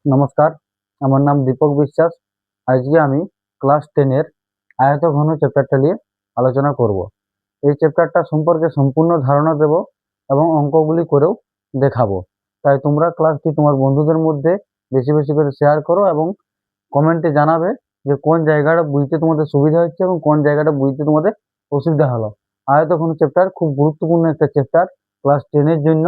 নমস্কার, আমার নাম দীপক বিশ্বাস। আজকে আমি ক্লাস 10 এর আয়তঘন চ্যাপ্টারটা নিয়ে আলোচনা করব। এই চ্যাপ্টারটা সম্পর্কে সম্পূর্ণ ধারণা দেব এবং অঙ্কগুলি করেও দেখাবো। তাই তোমরা ক্লাসটি তোমার বন্ধুদের মধ্যে বেশি বেশি করে শেয়ার করো এবং কমেন্টে জানাবে যে কোন জায়গাটা বুঝতে তোমাদের সুবিধা হচ্ছে এবং কোন জায়গাটা বুঝতে তোমাদের অসুবিধা হলো। আয়তঘন চ্যাপ্টার খুব গুরুত্বপূর্ণ একটা চ্যাপ্টার ক্লাস 10 এর জন্য।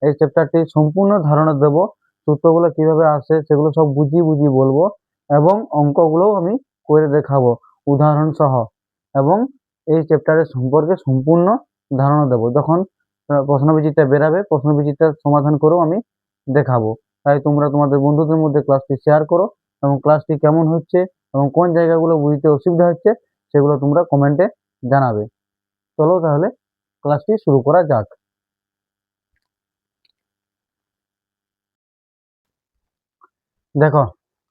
এই চ্যাপ্টারটি সম্পূর্ণ ধারণা দেব, সূত্রগুলো কিভাবে আসে সেগুলো সব বুঝিয়ে বুঝিয়ে বলবো এবং অঙ্কগুলোও আমি করে দেখাবো উদাহরণ সহ। এবং এই চ্যাপ্টারের সম্পর্কে সম্পূর্ণ ধারণা দেবো। যখন প্রশ্নবিচিত্রা বেরাবে প্রশ্নবিচিত্রার সমাধান করেও আমি দেখাবো। তাই তোমরা তোমাদের বন্ধুদের মধ্যে ক্লাসটি শেয়ার করো এবং ক্লাসটি কেমন হচ্ছে এবং কোন জায়গাগুলো বুঝতে অসুবিধা হচ্ছে সেগুলো তোমরা কমেন্টে জানাবে। চলো তাহলে ক্লাসটি শুরু করা যাক। দেখো,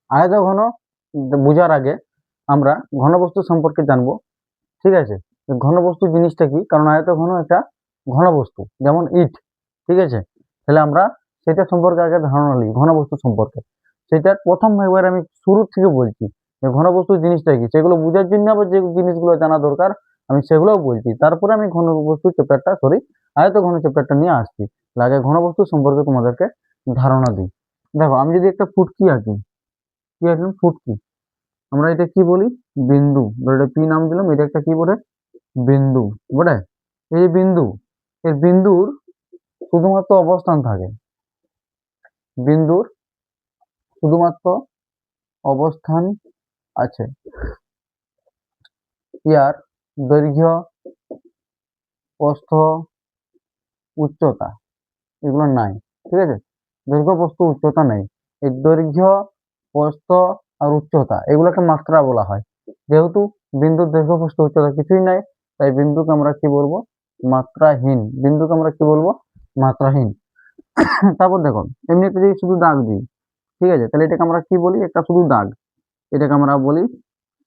আয়তঘন বোঝার আগে আমরা ঘনবস্তু সম্পর্কে জানবো। ঠিক আছে, ঘনবস্তু জিনিসটা কি? কারণ আয়তঘন একটা ঘনবস্তু, যেমন ইট। ঠিক আছে, তাহলে আমরা সেটা সম্পর্কে আগে ধারণা নিই, ঘনবস্তু সম্পর্কে। সেটার প্রথম একবার আমি শুরু থেকে বলছি যে ঘনবস্তু জিনিসটা কি, সেগুলো বোঝার জন্য আবার যে জিনিসগুলো জানা দরকার আমি সেগুলোও বলছি। তারপরে আমি ঘনবস্তু চ্যাপ্টারটা আয়তঘন চ্যাপ্টারটা নিয়ে আসছি। আগে ঘনবস্তু সম্পর্কে তোমাদেরকে ধারণা দিই। দেখো, আমি যদি একটা ফুটকি আঁকি, কি আঁকলাম? ফুটকি। আমরা এটা কি বলি? বিন্দু। ধরো এটা পি নাম দিলাম, এটা একটা কি বলে? বিন্দু বটে। এই যে বিন্দু, এই বিন্দুর শুধুমাত্র অবস্থান থাকে, বিন্দুর শুধুমাত্র অবস্থান আছে। ইয়ার দৈর্ঘ্য, প্রস্থ, উচ্চতা এগুলো নাই। ঠিক আছে, দৈর্ঘ্য, প্রস্থ, উচ্চতা নেই। এই দৈর্ঘ্য, প্রস্থ আর উচ্চতা এগুলোকে মাত্রা বলা হয়। যেহেতু বিন্দুর দৈর্ঘ্য, প্রস্থ, উচ্চতা কিছুই নাই, তাই বিন্দুকে আমরা কি বলবো? মাত্রাহীন। বিন্দুকে আমরা কি বলবো? মাত্রাহীন। তারপর দেখো, এমনিতে যদি শুধু দাগ দিই, ঠিক আছে, তাহলে এটাকে আমরা কি বলি? একটা শুধু দাগ, এটাকে আমরা বলি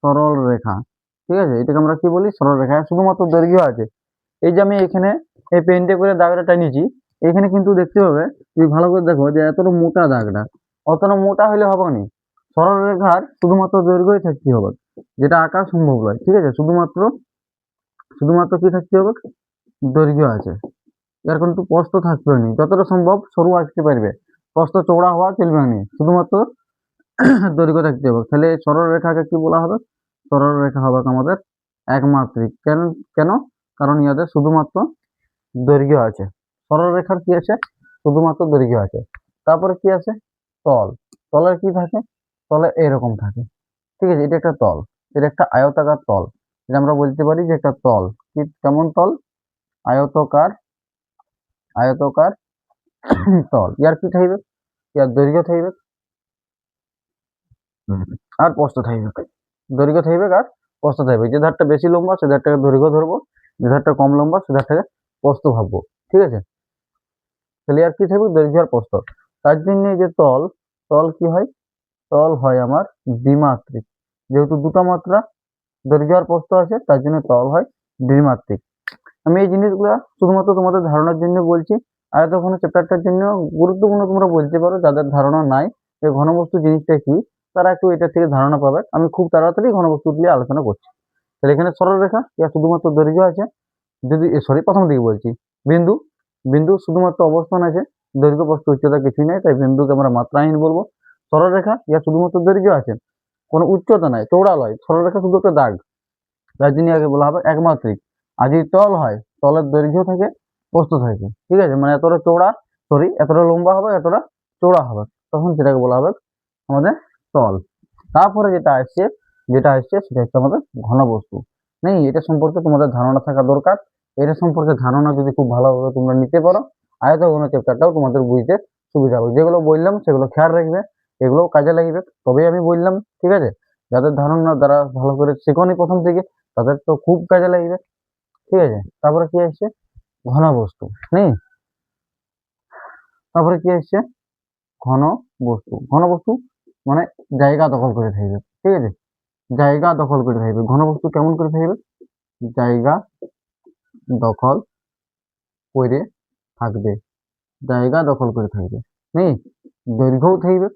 সরল রেখা। ঠিক আছে, এটাকে আমরা কি বলি? সরল রেখা। শুধুমাত্র দৈর্ঘ্য আছে। এই যে আমি এখানে এই পেনটে করে দাগটা টানিয়েছি, এখানে কিন্তু দেখতে হবে, তুমি ভালো করে দেখো যে এতটা মোটা দাগটা, অতটা মোটা হলে হবে না। সরল রেখার শুধুমাত্র দৈর্ঘ্যই থাকতে হবে, যেটা আঁকা সম্ভব নয়। ঠিক আছে, শুধুমাত্র শুধুমাত্র কি থাকতে হবে? দৈর্ঘ্য আছে, এর কিন্তু প্রস্থ থাকবে না। যতটা সম্ভব সরু আঁকতে পারবে, প্রস্থ চওড়া হওয়া চলবে না, শুধুমাত্র দৈর্ঘ্য থাকতে হবে। তাহলে সরল রেখাকে কি বলা হবে? সরল রেখা হবে আমাদের একমাত্রিক। কেন? কেন? কারণ ইয়াদের শুধুমাত্র দৈর্ঘ্য আছে। সরল রেখার কি আছে? শুধুমাত্র দৈর্ঘ্য আছে। তারপরে কি আছে? তল। তলের কি থাকে? তলে এরকম থাকে। ঠিক আছে, এটা একটা তল, এটা একটা আয়তাকার তল। এটা আমরা বলতে পারি যে একটা তল। কি কেমন তল? আয়তকার, আয়তকার তল। ইয়ার কি থাকবে? ইয়ার দৈর্ঘ্য থাকবে আর প্রস্থ থাকবে। দৈর্ঘ্য থাকবে আর প্রস্থ থাকবে। যে ধারটা বেশি লম্বা সে ধারটাকে দৈর্ঘ্য ধরবো, যে ধারটা কম লম্বা সে ধারটাকে প্রস্থ ভাববো। ঠিক আছে, তাহলে আর কি থাকবে? দৈর্ঘ্য আর প্রস্থ। তার জন্য যে তল, তল কি হয়? তল হয় আমার দ্বিমাত্রিক। যেহেতু দুটো মাত্রা দৈর্ঘ্য আর প্রস্থ আছে, তার জন্য তল হয় দ্বিমাত্রিক। আমি এই জিনিসগুলো শুধুমাত্র তোমাদের ধারণার জন্য বলছি। আয়তঘন চ্যাপ্টারটার জন্য গুরুত্বপূর্ণ তোমরা বলতে পারো। যাদের ধারণা নাই যে ঘনবস্তু জিনিসটা কি, তারা একটু এটা থেকে ধারণা পাবে। আমি খুব তাড়াতাড়ি ঘনবস্তু নিয়ে আলোচনা করছি। তাহলে এখানে সরল রেখা, ইয়া শুধুমাত্র দৈর্ঘ্য আছে। যদি সরি, প্রথম দিকে বলছি, বিন্দু। বিন্দু শুধুমাত্র অবস্থান আছে, দৈর্ঘ্য, প্রস্থ, উচ্চতা কিছুই নাই, তাই বিন্দুকে আমরা মাত্রাহীন বলবো। সরল রেখা, ইয়া শুধুমাত্র দৈর্ঘ্য আছে, কোনো উচ্চতা নাই, চৌড়া নয়। সরল রেখা শুধু একটা দাগ, তার জন্য আগে বলা হবে একমাত্রিক। আর যদি তল হয়, তলের দৈর্ঘ্য থাকে, প্রস্থ থাকে। ঠিক আছে, মানে এতটা চৌড়া, সরি এতটা লম্বা হবে, এতটা চৌড়া হবে, তখন সেটাকে বলা হবে আমাদের তল। তারপরে যেটা আসছে সেটা হচ্ছে আমাদের ঘনবস্তু। নেই, এটা সম্পর্কে তোমাদের ধারণা থাকা দরকার। এটা সম্পর্কে ধারণা যদি খুব ভালোভাবে তোমরা নিতে পারো, আয়তঘন চ্যাপ্টারটাও তোমাদের বুঝতে সুবিধা হবে। যেগুলো বললাম সেগুলো খেয়াল রাখবে, এগুলোও কাজে লাগবে, তবেই আমি বললাম। ঠিক আছে, যাদের ধারণা দ্বারা ভালো করে শেখনি প্রথম থেকে, তাদের তো খুব কাজে লাগবে। ঠিক আছে, তারপরে কি আসছে? ঘনবস্তু। নেই, তারপরে কি আসছে? ঘন বস্তু। ঘনবস্তু মানে জায়গা দখল করে থাকবে। ঠিক আছে, জায়গা দখল করে থাকবে। ঘনবস্তু কেমন করে থাকবে? জায়গা দখল করে থাকবে, জায়গা দখল করে থাকবে। নেই, দৈর্ঘ্যও থাকবে,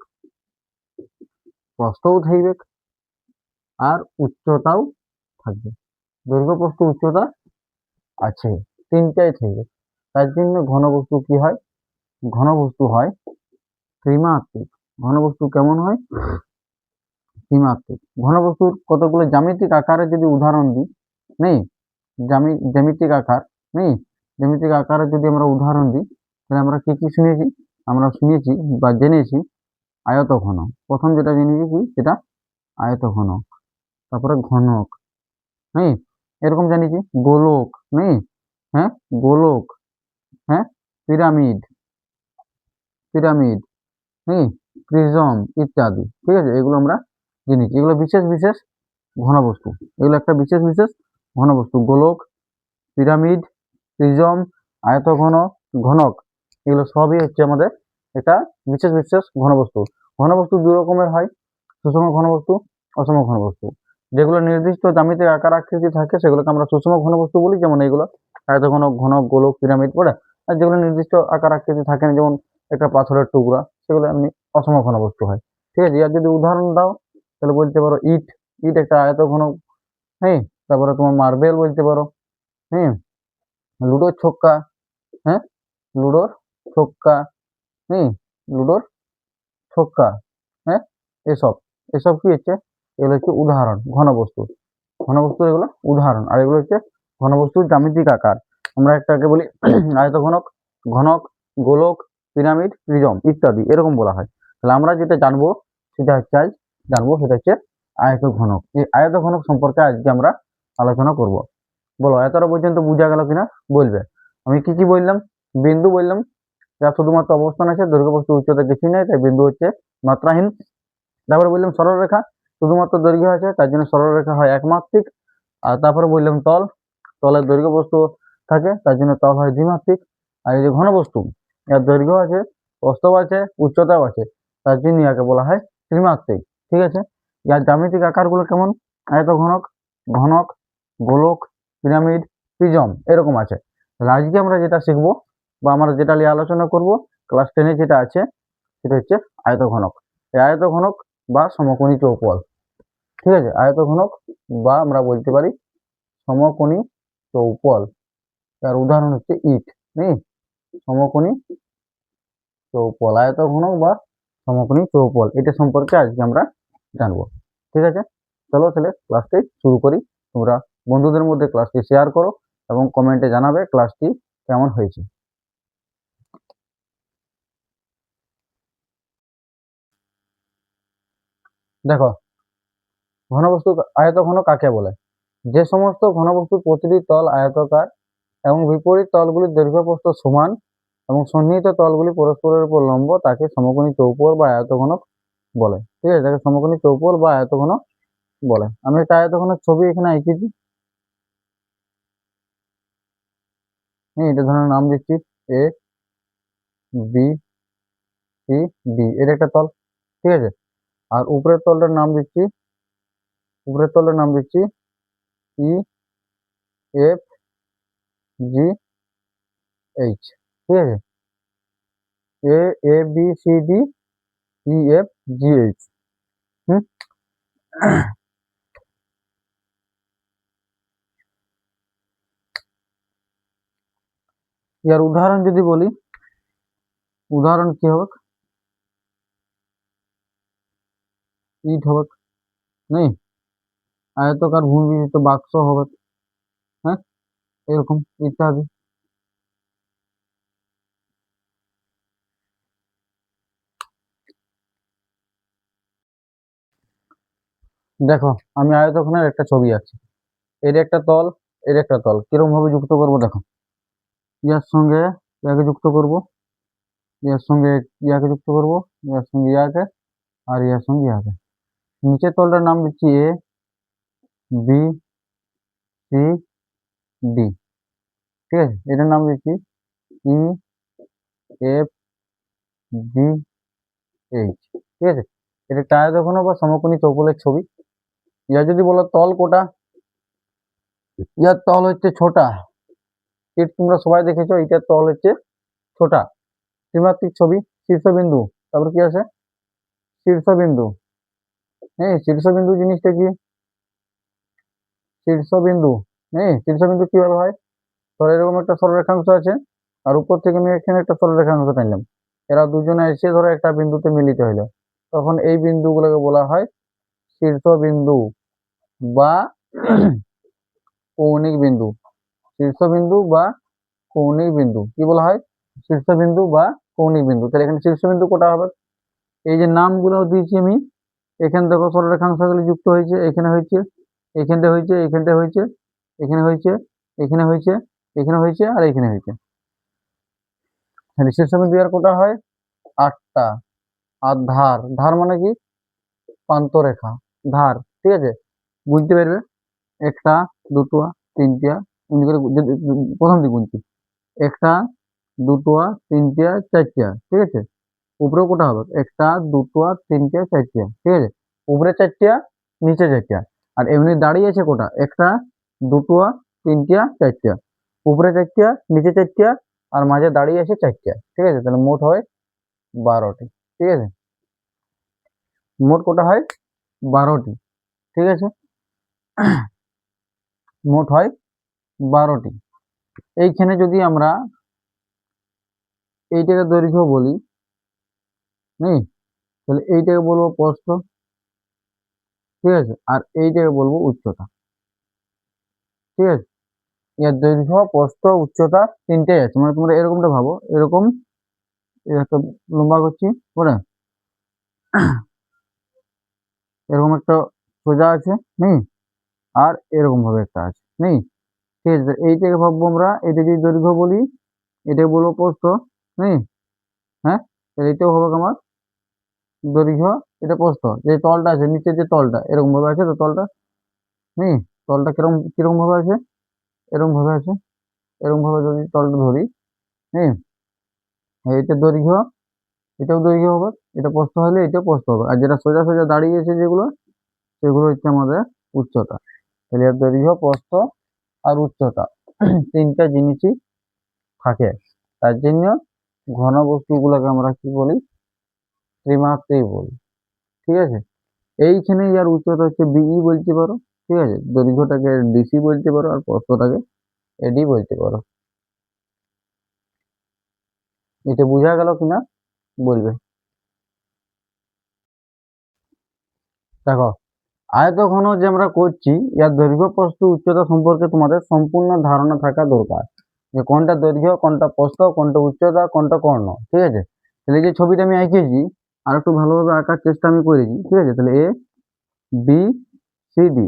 প্রস্থও থাকবে আর উচ্চতাও থাকবে। দৈর্ঘ্য প্রস্থ উচ্চতা আছে, তিনটাই থাকবে। তার জন্য ঘনবস্তু কি হয়? ঘনবস্তু হয় ত্রিমাত্রিক। ঘনবস্তু কেমন হয়? ত্রিমাত্রিক। ঘনবস্তুর কতগুলো জ্যামিতিক আকারে যদি উদাহরণ দিই, নেই জ্যামিতিক আকার, নেই জ্যামিতিক আকারে যদি আমরা উদাহরণ দিই, তাহলে আমরা কি কি শুনেছি? আমরা শুনেছি বা জেনেছি আয়তঘনক। প্রথম যেটা জেনেছি কি? সেটা আয়তঘনক। তারপরে ঘনক, নেই এরকম জানিছি। গোলক, নেই হ্যাঁ গোলক, হ্যাঁ পিরামিড, পিরামিড নেই প্রিজম ইত্যাদি। ঠিক আছে, এগুলো আমরা জেনেছি। এগুলো বিশেষ বিশেষ ঘনবস্তু। এগুলো একটা বিশেষ বিশেষ ঘনবস্তু। গোলক, পিরামিড, প্রিজম, আয়তঘন, ঘনক, এগুলো সবই হচ্ছে আমাদের এটা বিশেষ বিশেষ ঘনবস্তু। ঘনবস্তু দুই রকমের হয়, সুষম ঘনবস্তু, অসম ঘনবস্তু। যেগুলো নির্দিষ্ট জ্যামিতিক আকার আকৃতি থাকে সেগুলোকে আমরা সুষম ঘনবস্তু বলি, যেমন এইগুলো আয়তঘনক, ঘনক, গোলক, পিরামিড পড়ে। আর যেগুলো নির্দিষ্ট আকার আকৃতি থাকে না, যেমন একটা পাথরের টুকরা, সেগুলো এমনি অসম ঘনবস্তু হয়। ঠিক আছে, আর যদি উদাহরণ দাও তাহলে বলতে পারো ইট। ইট একটা আয়তঘনক। হ্যাঁ, তারপরে তোমার মার্বেল বলতে পারো। হ্যাঁ, লুডোর ছক্কা, হ্যাঁ লুডোর ছক্কা, হ্যাঁ লুডোর ছক্কা, হ্যাঁ এসব এসব কি হচ্ছে? এগুলো হচ্ছে উদাহরণ ঘনবস্তু। ঘনবস্তুর এগুলো উদাহরণ, আর এগুলো হচ্ছে ঘনবস্তুর জ্যামিতিক আকার। আমরা একটাকে বলি আয়তঘনক, ঘনক, গোলক, পিরামিড, প্রিজম ইত্যাদি এরকম বলা হয়। তাহলে আমরা যেটা জানবো সেটা হচ্ছে সেটা হচ্ছে আয়তঘনক। এই আয়তঘনক সম্পর্কে আজকে আমরা আলোচনা করব। বলো এতটা পর্যন্ত বোঝা গেল কিনা বলবে। আমি কি কি বললাম? বিন্দু বললাম, যার শুধুমাত্র অবস্থান আছে, দৈর্ঘ্য প্রস্থ উচ্চতা কিছুই নেই, তাই বিন্দু হচ্ছে মাত্রাহীন। তারপরে বললাম সরলরেখা, শুধুমাত্র দৈর্ঘ্য আছে, তার জন্য সরলরেখা হয় একমাত্রিক। আর তারপরে বললাম তল, তলের দৈর্ঘ্য প্রস্থ থাকে, তার জন্য তল হয় দ্বিমাত্রিক। আর এই যে ঘনবস্তু, এর দৈর্ঘ্য আছে, প্রস্থও আছে, উচ্চতাও আছে, তার জন্য ইয়াকে বলা হয় ত্রিমাত্রিক। ঠিক আছে, ইয়ার জ্যামিতিক আকারগুলো কেমন? আয়তঘনক, ঘনক, গোলক, পিরামিড, প্রিজম এরকম আছে। তাহলে আজকে আমরা যেটা শিখবো বা আমরা যেটা নিয়ে আলোচনা করব, ক্লাস 10-এ যেটা আছে সেটা হচ্ছে আয়তঘনক। এই আয়তঘনক বা সমকোণী চৌপল। ঠিক আছে, আয়তঘনক বা আমরা বলতে পারি সমকোণী চৌপল। তার উদাহরণ হচ্ছে ইট, নেই সমকোণী চৌপল। আয়তঘনক বা সমকোণী চৌপল, এটা সম্পর্কে আজকে আমরা জানবো। ঠিক আছে, চলো তাহলে ক্লাসটি শুরু করি। তোমরা বন্ধুদের মধ্যে ক্লাসটি শেয়ার করো এবং কমেন্টে জানাবে ক্লাসটি কেমন হয়েছে। দেখো, ঘনবস্তু আয়তঘন কাকে বলে? যে সমস্ত ঘনবস্তুর প্রতিটি তল আয়তাকার এবং বিপরীত তলগুলির দৈর্ঘ্য প্রস্থ সমান এবং সন্নিহিত তলগুলি পরস্পরের উপর লম্ব, তাকে সমকোণী চৌপল বা আয়তঘনক বলে। ঠিক আছে, তাকে সমকোণী চৌপল বা আয়তঘনক বলে। আমি একটা আয়তঘনক ছবি এখানে এঁকেছি। হ্যাঁ, এটা ধরনের নাম দিচ্ছি এ বি সি ডি, এর একটা তল। ঠিক আছে, আর উপরের তলটার নাম দিচ্ছি, উপরের তলটার নাম দিচ্ছি ই এফ জি এইচ। ঠিক আছে, এ A B C D E F G H. হুম, ইয়ার উদাহরণ যদি বলি, উদাহরণ কি হবে? ইট হবে, নেই আয়তকার ভূমি বিশিষ্ট বাক্স হবে, হ্যাঁ এরকম ইত্যাদি। দেখো, আমি আয়তক্ষণের একটা ছবি আছে, এর একটা তল, এর একটা তল, কিরকম ভাবে যুক্ত করব? দেখো, ইয়ার সঙ্গে ইয়াকে যুক্ত করব, ইয়ার সঙ্গে ইয়াকে যুক্ত করব, ইয়ার সঙ্গে ইয়াকে, আর ইয়ার সঙ্গে ইয়াকে। নিচের তলটার নাম দিচ্ছি এ বি সি ডি। ঠিক আছে, এটার নাম দিচ্ছি ই এফ জি এইচ। ঠিক আছে, এটা একটা আয়তঘন বা সমকোণী চৌকোলের ছবি। ইয়ার যদি বলো তল কোটা, ইয়ার তল হচ্ছে ছোটা। এর তোমরা সবাই দেখেছো, এটার তল হচ্ছে ছোটা। ত্রিমাত্রিক ছবি, শীর্ষবিন্দু, তারপর কি আছে শীর্ষবিন্দু, হ্যাঁ, শীর্ষবিন্দু জিনিসটা কি? শীর্ষবিন্দু, হ্যাঁ, শীর্ষবিন্দু কিভাবে হয়? ধর এরকম একটা সরলরেখাংশ আছে, আর উপর থেকে আমি এখানে একটা সরলরেখাংশ টানলাম, এরা দুজনে এসে ধরো একটা বিন্দুতে মিলিত হইলো, তখন এই বিন্দুগুলোকে বলা হয় শীর্ষবিন্দু বা কৌণিক বিন্দু। শীর্ষবিন্দু বা কৌণিক বিন্দু কি বলা হয়? শীর্ষবিন্দু বা কৌণিক বিন্দু। তাহলে এখানে শীর্ষবিন্দু কোটা হবে? এই যে নামগুলো দিয়েছি আমি, এখানে দেখো সরলরেখাংশগুলি যুক্ত হয়েছে, এখানে হয়েছে, এখানটা হয়েছে, এখানটা হয়েছে, এখানে হয়েছে, এখানে হয়েছে, এখানে হয়েছে, আর এখানে হয়েছে। তাহলে শীর্ষবিন্দু আর কোটা হয় 8টা। আর ধার, ধার মানে কি? প্রান্তরেখা, ধার, ঠিক আছে, বুঝতে পারবে। একটা, দুটো, তিনটা, এমনি করে প্রথম দিকে গুনছি, একটা, দুটো, তিনটা, চারটা, ঠিক আছে। উপরেও কোটা হবে একটা, দুটো, তিনটা, চারটা, ঠিক আছে। উপরে চারটা, নিচে চারটা। আর এমনি দাঁড়িয়ে আছে কোটা? একটা, দুটো, তিনটা, চারটা। উপরে চারটা, নিচে চারটা, আর মাঝে দাঁড়িয়ে আছে চারটা, ঠিক আছে। তাহলে মোট হয় 12টি, ঠিক আছে। মোট কোটা হয় 12টি, ঠিক আছে। মোট হয় 12টি। এইখানে যদি আমরা এইটাকে দৈর্ঘ্য বলি, নেই, তাহলে এইটাকে বলবো প্রস্থ, ঠিক আছে। আর এইটাকে বলবো উচ্চতা, ঠিক আছে। এর দৈর্ঘ্য, প্রস্থ, উচ্চতা তিনটেই আছে। মানে তোমরা এরকমটা ভাবো, এরকম একটা লম্বা করছি, বুঝলে, এরকম একটা সোজা আছে, নেই, আর এরকম ভাবে একটা আছে, নেই, ঠিক আছে। এইটাকে ভাববো আমরা, এটা যদি দৈর্ঘ্য বলি, এটাকে বলবো প্রস্থ, নেই, হ্যাঁ। তাহলে এটাও হবে আমার দৈর্ঘ্য, এটা প্রস্থ। যে তলটা আছে, নিচের যে তলটা এরকম ভাবে আছে, তো তলটা, নেই, তলটা কিরকম কিরকম ভাবে আছে, এরকম ভাবে আছে, এরকম ভাবে যদি তলটা ধরি, হ্যাঁ, এটা দৈর্ঘ্য, এটাও দৈর্ঘ্য হবে, এটা প্রস্থ হলে এটাও প্রস্থ হবে। আর যেটা সোজা সোজা দাঁড়িয়েছে যেগুলো, সেগুলো হচ্ছে আমাদের উচ্চতা। তাহলে এর দৈর্ঘ্য, প্রস্থ আর উচ্চতা তিনটা জিনিসই থাকে। তার জন্য ঘন বস্তুগুলোকে আমরা কি বলি? ত্রিমাত্রিক বলি, ঠিক আছে। এইখানে ইয়ার উচ্চতা হচ্ছে বিই বলতে পারো, ঠিক আছে। দৈর্ঘ্যটাকে ডিসি বলতে পারো, আর প্রস্থটাকে এডি বলতে পারো। এটা বোঝা গেল কিনা বলবে। দেখো, আয়তঘন যে আমরা করছি, ইয়ার দৈর্ঘ্য, প্রস্থ, উচ্চতা সম্পর্কে তোমাদের সম্পূর্ণ ধারণা থাকা দরকার, যে কোনটা দৈর্ঘ্য, কোনটা প্রস্থ, কোনটা উচ্চতা, কোনটা কর্ণ, ঠিক আছে। তাহলে এই যে ছবিটা আমি আঁকিয়েছি, আর একটু ভালোভাবে আঁকার চেষ্টা আমি করেছি, ঠিক আছে। তাহলে এ বি সি ডি,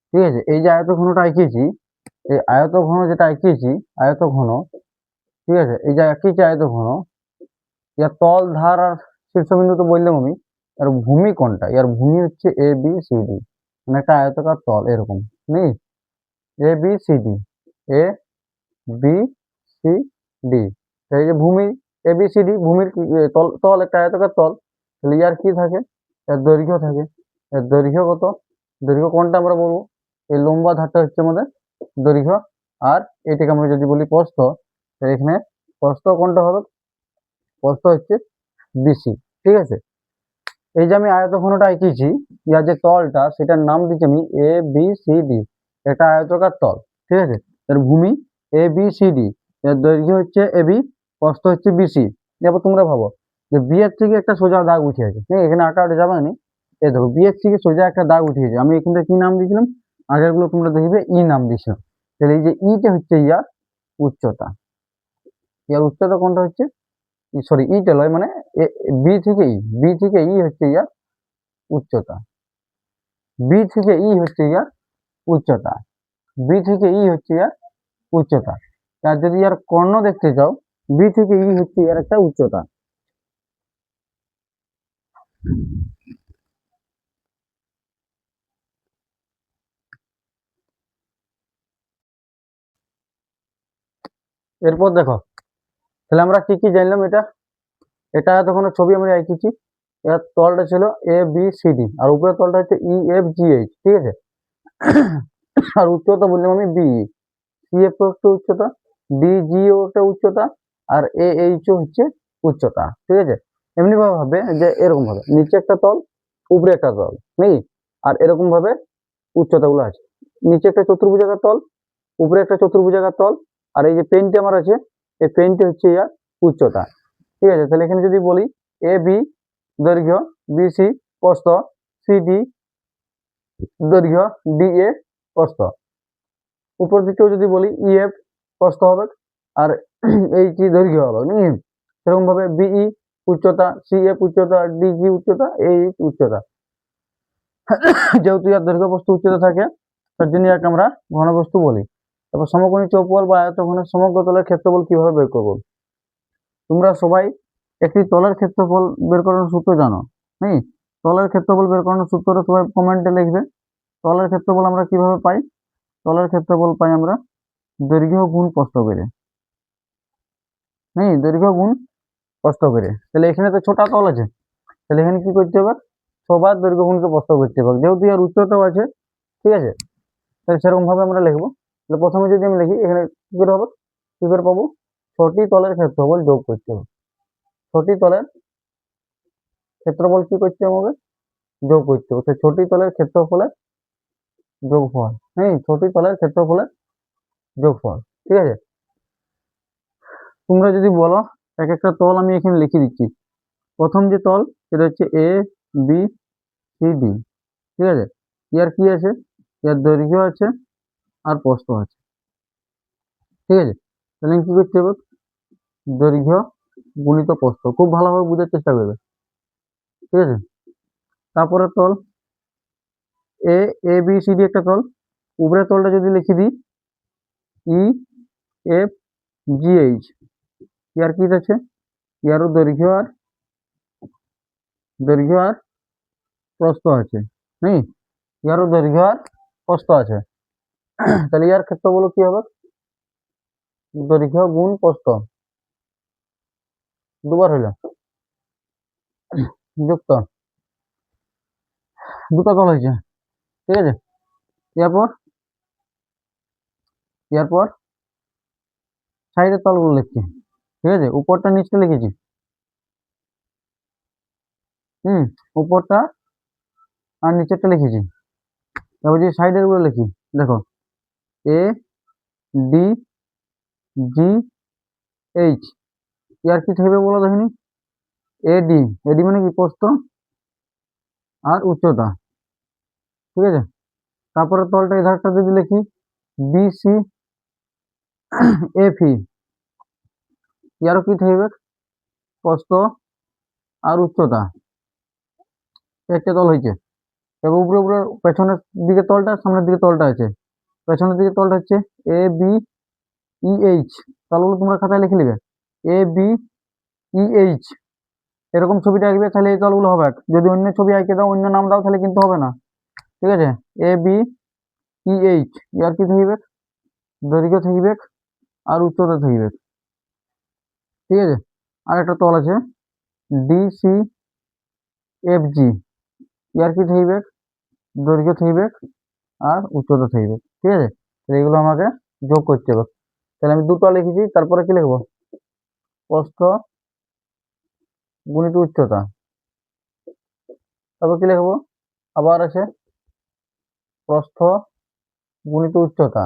ঠিক আছে। এই যে আয়তঘনটা আঁকিয়েছি, এই আয়তঘন যেটা আঁকিয়েছি, আয়তঘন, ঠিক আছে, এই যে আঁকিয়েছি আয়তঘন, ইয়ার তল, ধার আর শীর্ষবিন্দু তো বললাম আমি। এর ভূমি কোনটা? ইয়ার ভূমি হচ্ছে এ বি সি ডি, মানে একটা আয়তকার তল এরকম, নেই, এ বি সি ডি, এ বি সি ডি। এই যে ভূমি এ বি সি ডি, ভূমির তল, তল একটা আয়তকার তল। তাহলে ইয়ার কি থাকে? এর দৈর্ঘ্য থাকে। এর দৈর্ঘ্য কত? দৈর্ঘ্য কোনটা আমরা বলবো? এই লম্বা ধারটা হচ্ছে আমাদের দৈর্ঘ্য। আর এটাকে আমরা যদি বলি প্রস্থ, তাহলে এখানে প্রস্থ কোনটা হবে? প্রস্থ হচ্ছে বিসি, ঠিক আছে। এই যে আমি আয়তঘনটা এঁকেছি, ইয়ার যে তলটা, সেটার নাম দিচ্ছি আমি এ বি সি ডি। এটা আয়তকার তল, ঠিক আছে। এর ভূমি এ বি সি ডি, এর দৈর্ঘ্য হচ্ছে এ বি, প্রস্থ হচ্ছে বিসি। এবার তোমরা ভাবো যে বি এর থেকে একটা সোজা দাগ উঠে আছে, হ্যাঁ, এখানে আঁকা যাবে না। এই দেখো, বি এর থেকে সোজা একটা দাগ উঠিয়েছে, আমি এখানটা কি নাম দিয়েছিলাম? আগেরগুলো তোমরা দেখবে ই নাম দিয়েছিলাম। তাহলে এই যে ইটা হচ্ছে ইয়ার উচ্চতা। ইয়ার উচ্চতা কোনটা হচ্ছে? সরি, ইটা লয়, মানে বি থেকে ই, বি থেকে ই হচ্ছে ইয়ার উচ্চতা। বি থেকে ই হচ্ছে ইয়ার উচ্চতা, বি থেকে ই হচ্ছে ইয়ার উচ্চতা। আর যদি ইয়ার কর্ণ দেখতে চাও, বি থেকে ই হচ্ছে ইয়ার একটা উচ্চতা। এরপর দেখো, তাহলে আমরা কি কি জানলাম? এটা এটা তখন ছবি আমরা এঁকেছি, এর তলটা ছিল এ বি সি ডি, আর উপরের তলটা হচ্ছে ই এফ জি এইচ, ঠিক আছে। আর উচ্চতা বললাম আমি বি, সি এফ একটা উচ্চতা, ডি জি ও একটা উচ্চতা, আর এ এইচ ও হচ্ছে উচ্চতা, ঠিক আছে। এমনি ভাবে হবে যে এরকম ভাবে নিচে একটা তল, উপরে একটা তল নেই, আর এরকম ভাবে উচ্চতাগুলো আছে। নিচে একটা চতুর্ভুজাকার তল, উপরে একটা চতুর্ভুজাকার তল, আর এই যে পেনটি আমার আছে, এই পেনটি হচ্ছে ইয়ার উচ্চতা। ঠিক আছে, তাহলে এখানে যদি বলি এ বি দৈর্ঘ্য, বি সি প্রস্থ, সি ডি দৈর্ঘ্য, ডি এ প্রস্থ। উপর দিকেও যদি বলি ই এফ প্রস্থ হবে, আর এই কি দৈর্ঘ্য হবে নাকি, সেরকম ভাবে বিই উচ্চতা, সি এফ উচ্চতা, ডিজি উচ্চতা, এই উচ্চতা। যেহেতু ইয়ার দৈর্ঘ্য প্রস্থ উচ্চতা থাকে, তার জন্য ইয়াকে আমরা ঘনবস্তু বলি। তারপর সমকোণী চৌপল বা আয়তঘনের সমগ্র তলের ক্ষেত্রফল কিভাবে বের করব? তোমরা সবাই একটি তলের ক্ষেত্রফল বের করার সূত্র জানো, হ্যাঁ? তলের ক্ষেত্রফল বের করানোর সূত্রটা সবাই কমেন্টে লিখবে। তলের ক্ষেত্রফল আমরা কিভাবে পাই? তলের ক্ষেত্রফল পাই আমরা দৈর্ঘ্য গুণ প্রস্থ করে, হ্যাঁ, দৈর্ঘ্য গুণ প্রস্থ করে। তাহলে এখানে তো ছোটা তল আছে, তাহলে এখানে কি করতে হবে? সবার দৈর্ঘ্য গুণকে প্রস্থ করতে হবে, যেহেতু এর উচ্চতাও আছে। ঠিক আছে, তাহলে সেরকম ভাবে আমরা লিখবো। তাহলে প্রথমে যদি আমি লিখি, এখানে কি করে হবে, কি করে পাবো? ছটি তলের ক্ষেত্রফল যোগ করতে হবে। ছটি তলের ক্ষেত্রফল কি করতে হবে? যোগ করতে হবে। তো ছটি তলের ক্ষেত্রফলের যোগফল, হ্যাঁ, ছটি তলের ক্ষেত্রফলের যোগফল। ঠিক আছে, তোমরা যদি বলো এক একটা তল আমি এখানে লিখে দিচ্ছি। প্রথম যে তল সেটা হচ্ছে এ বি সি ডি। ঠিক আছে, ইয়ার কি আছে? ইয়ার দৈর্ঘ্য আছে আর প্রস্থ আছে। ঠিক আছে, তাহলে কি করতে হবে? দৈর্ঘ্য গুণিত প্রস্থ, খুব ভালোভাবে বোঝার চেষ্টা করবে। ঠিক আছে, তারপরে তল এ, এ বি সি ডি একটা তল। উপরের তলটা যদি লিখে দিই ই এফ জি এইচ, ইয়ার কি আছে? ইয়ারও দৈর্ঘ্য আর প্রস্থ আছে, হ্যাঁ, ইয়ারও দৈর্ঘ্য আর প্রস্থ আছে। তাহলে ইয়ার ক্ষেত্রফল কি হবে? দৈর্ঘ্য গুণ প্রস্থ, দুবার হইল, যুক্ত দুটো তল হয়েছে। ঠিক আছে, এরপর এরপর সাইডের তলগুলো লিখছি। ঠিক আছে, উপরটা নিচটা লিখেছি, উপরটা আর নিচেরটা লিখেছি। তারপর যে সাইডের গুলো লিখি, দেখো এ ডি জি এইচ, ইয়ার কি থাকবে বলো দেখিনি? এডি, এডি মানে কি? প্রস্থ আর উচ্চতা। ঠিক আছে, তারপরে তলটা এই ধারটা যদি লিখি বিসি এফি, ইয়ারও কি থাকবে? প্রস্থ আর উচ্চতা। একটা তল হয়েছে। এবার উপরে উপরে পেছনের দিকে তলটা, সামনের দিকে তলটা আছে। পেছনের দিকে তলটা হচ্ছে এ বি ই এইচ, তলগুলো তোমরা খাতায় লিখে নিবে। এ বি ই এইচ, এরকম ছবিটা আঁকবে, তাহলে এই তলগুলো হবে। যদি অন্য ছবি আঁকে দাও, অন্য নাম দাও, তাহলে কিন্তু হবে না। ঠিক আছে, এ বি ই এইচ, ইয়ার কি থাকবে? দৈর্ঘ্য থাকবে আর উচ্চতা থাকবে। ঠিক আছে, আর একটা তল আছে ডি সি এফ জি, ইয়ার কি থাকবে? দৈর্ঘ্য থাকবে আর উচ্চতা থাকবে। ঠিক আছে, তাহলে এগুলো আমাকে যোগ করতে হবে। তাহলে আমি দুটো লিখেছি, তারপরে কি লিখবো? প্রস্থ গুণিত উচ্চতা। তারপর কি লিখবো? আবার আছে প্রস্থ গুণিত উচ্চতা।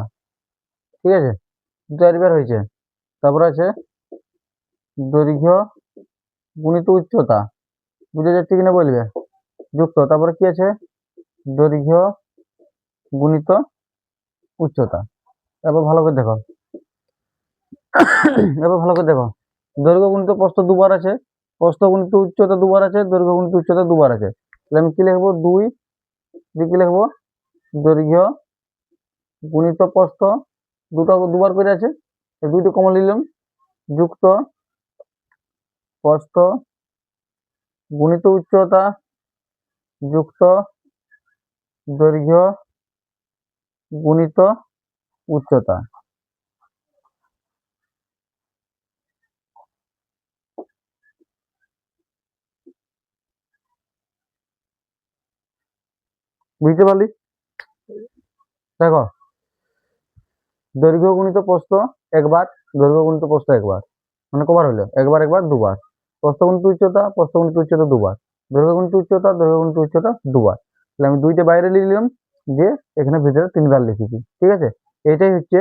ঠিক আছে, চারবার হয়েছে। তারপর আছে দৈর্ঘ্য গুণিত উচ্চতা, বুঝে যাচ্ছে কিনা বলবে, যুক্ত। তারপরে কি আছে? দৈর্ঘ্য গুণিত উচ্চতা। এবার ভালো করে দেখো, এবার ভালো করে দেখো, দৈর্ঘ্য গুণিত প্রস্থ দুবার আছে, প্রস্থ গুণিত উচ্চতা দুবার আছে, দৈর্ঘ্য গুণিত উচ্চতা দুবার আছে। তাহলে আমি কি লিখবো? দুই দিয়ে কি লিখবো? দৈর্ঘ্য গুণিত প্রস্থ, দুটো দুবার করে আছে, দুইটা কমন নিলাম, যুক্ত প্রস্থ গুণিত উচ্চতা যুক্ত দৈর্ঘ্য গুণিত উচ্চতা। বুঝতে পারলি? দেখো, দৈর্ঘ্য গুণিত প্রস্থ একবার, দৈর্ঘ্য গুণিত প্রস্থ একবার, মানে কবার হলো? একবার একবার দুবার। প্রস্থ গুণিত উচ্চতা, প্রস্থ গুণিত উচ্চতা দুবার। দৈর্ঘ্য গুণিত উচ্চতা, দৈর্ঘ্য গুণিত উচ্চতা দুবার। তাহলে আমি দুইটা বাইরে লিখলাম, যে এখানে ভিতরে তিনবার লিখেছি। ঠিক আছে, এটাই হচ্ছে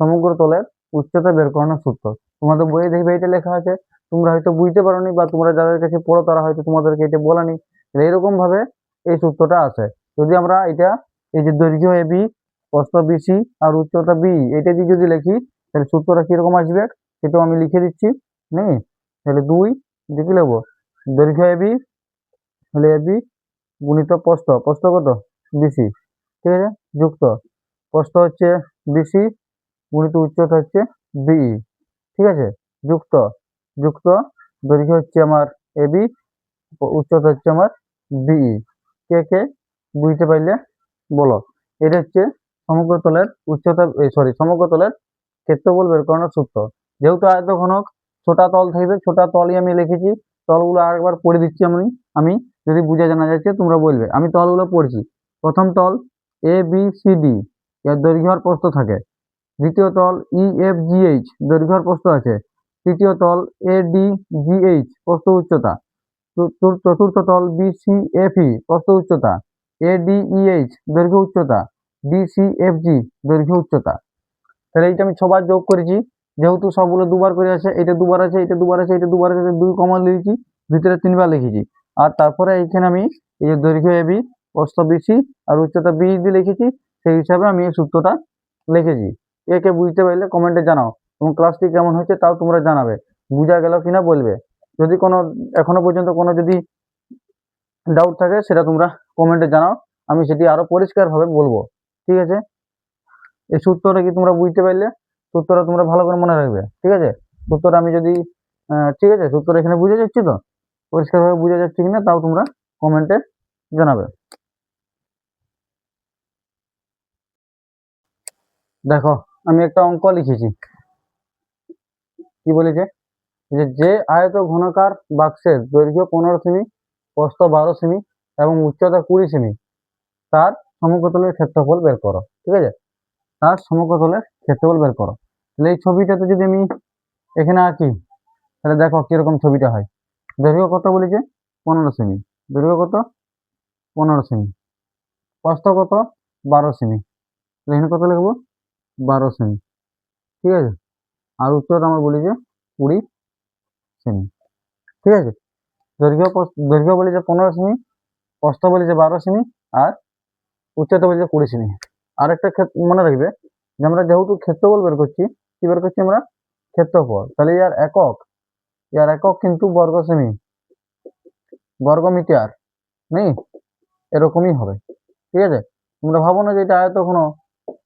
সমগ্র তলের উচ্চতা বের করানোর সূত্র। তোমাদের বইয়ে দেখবে এটা লেখা আছে, তোমরা হয়তো বুঝতে পারোনি, বা তোমরা যাদের কাছে পড়ো তারা হয়তো তোমাদেরকে এটা বলেনি। এরকম ভাবে এই সূত্রটা আছে। যদি আমরা এটা, এই যে দৈর্ঘ্য এবি, প্রস্থ বিসি আর উচ্চতা বি, এটা দিয়ে যদি লিখি, তাহলে সূত্রটা কিরকম আসবে সেটাও আমি লিখে দিচ্ছি। নেই, তাহলে দুই দিয়ে কি লিখবো, দৈর্ঘ্য এবি হলে এবি গুণিত প্রস্থ, প্রস্থ কত বিসি, ঠিক আছে, যুক্ত প্রস্থ হচ্ছে বিসি গুণিত উচ্চতা হচ্ছে বিই, ঠিক আছে, যুক্ত যুক্ত দৈর্ঘ্য হচ্ছে আমার এবি, উচ্চতা হচ্ছে আমার বিই। কে কে বুঝতে পারলে বলো। এটা হচ্ছে সমগ্র তলের উচ্চতা, সমগ্র তলের ক্ষেত্রফল বের করানোর সূত্র। যেহেতু আয়তঘনক ছোটা তল থাকবে, ছোটা তলই আমি লিখেছি। তলগুলো আরেকবার পড়ে দিচ্ছি আমি যদি বুঝে জানা যাচ্ছে তোমরা বলবে। আমি তলগুলো পড়ছি। প্রথম তল এ বি সি ডি, এর দৈর্ঘ্য আর প্রস্থ থাকে। দ্বিতীয় তল ই এফ জি এইচ, দৈর্ঘ্য আর প্রস্থ আছে। তৃতীয় তল এ ডি জি এইচ, প্রস্থ উচ্চতা। চতুর্থ তল বি সি এফ ই, প্রস্থ উচ্চতা। এ ডি ই এইচ, দৈর্ঘ্য উচ্চতা। ডি সি এফ জি, দৈর্ঘ্য উচ্চতা। তাহলে এইটা আমি ছবার যোগ করেছি। যেহেতু সবগুলো দুবার করে আছে, এটা দুবার আছে, এটা দুবার আছে, এটা দুবার আছে, দুই কমন লিখেছি, ভিতরে তিনবার লিখেছি। আর তারপরে এইখানে আমি এই যে দৈর্ঘ্য এবি, প্রস্থ বিসি আর উচ্চতা বি দিয়ে লিখেছি, সেই হিসাবে আমি এই সূত্রটা লিখেছি। একে বুঝতে পারলে কমেন্টে জানাও, এবং ক্লাসটি কেমন হয়েছে তাও তোমরা জানাবে, বুঝা গেল কিনা বলবে। যদি কোনো এখনো পর্যন্ত কোনো যদি ডাউট থাকে সেটা তোমরা কমেন্টে জানাও, আমি সেটি আরো পরিষ্কারভাবে বলবো। ঠিক আছে, এই সূত্রটা কি তোমরা বুঝতে পারলে? সূত্রটা তোমরা ভালো করে মনে রাখবে। ঠিক আছে, সূত্রটা আমি যদি ঠিক আছে, সূত্রটা এখানে বুঝে যাচ্ছি তো, পরিষ্কারভাবে বুঝে যাচ্ছে কিনা তাও তোমরা কমেন্টে জানাবে। দেখো, আমি একটা অঙ্ক লিখেছি। কি বলেছে, যে আয়ত ঘনকার বাক্সের দৈর্ঘ্য 15 সেমি, প্রস্থ 12 সেমি এবং উচ্চতা 20 সেমি, তার সমকতলের ক্ষেত্রফল বের করো। ঠিক আছে, তার সমকতলের ক্ষেত্রফল বের করো। তাহলে এই ছবিটাতে যদি আমি এখানে আঁকি, তাহলে দেখো কিরকম ছবিটা হয়। দৈর্ঘ্য কত বলেছে, 15 সেমি। দৈর্ঘ্য কত, 15 সেমি। প্রস্থ কত, 12 সেমি। এখানে কত লিখবো, 12 সেমি। ঠিক আছে, আর উচ্চতা আমার বলেছে 20 সেমি। ঠিক আছে, দৈর্ঘ্য বলেছে 15 সেমি, প্রস্থ বলেছে 12 সেমি, আর উচ্চতা বলেছে 20 সেমি। আর একটা মনে রাখবে, যে আমরা যেহেতু ক্ষেত্রফল বের করছি, কি বের করছি আমরা, ক্ষেত্রফল। তাহলে ইয়ার একক কিন্তু বর্গ সেমি, বর্গ মিটার নেই, এরকমই হবে। ঠিক আছে, তোমরা ভাবো না যে এটা আয়ত ঘন,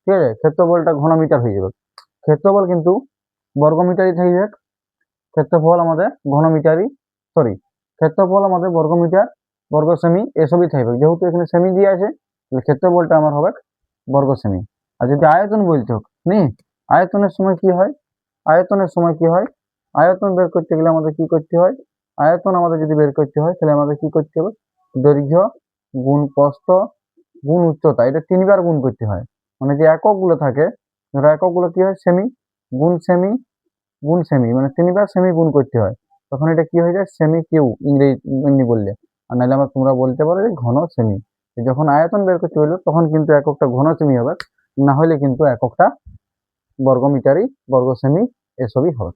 ঠিক আছে, ক্ষেত্রফলটা ঘন মিটার হয়ে যাবে। ক্ষেত্রফল কিন্তু বর্গ মিটারই থাকবে। ক্ষেত্রফল আমাদের ঘন মিটারই, ক্ষেত্রফল আমাদের বর্গ মিটার, বর্গ সেমি এসবই থাকবে। যেহেতু এখানে সেমি দিয়ে আছে, তাহলে ক্ষেত্রফলটা আমার হবে বর্গ সেমি। আর যদি আয়তন বলতে হোক, আয়তনের সময় কি হয়, আয়তন বের করতে গেলে আমাদের কি করতে হয়, আয়তন আমাদের যদি বের করতে হয় তাহলে আমাদের কি করতে হবে, দৈর্ঘ্য গুণ প্রস্থ গুণ উচ্চতা, এটা তিনবার গুণ করতে হয়। মানে যে এককগুলো থাকে, এককগুলো কি হয়, সেমি গুণ সেমি গুণ সেমি, মানে তিনবার সেমি গুণ করতে হয়। তখন এটা কি হয়ে যায়, সেমি কিউ এমনি বললে। আর নাহলে আমরা তোমরা বলতে পারো যে ঘন সেমি। যখন আয়তন বের করতে হলো তখন কিন্তু এককটা ঘন সেমি হবে, না হলে কিন্তু এককটা বর্গ মিটারই, বর্গ সেমি এসবই হবে।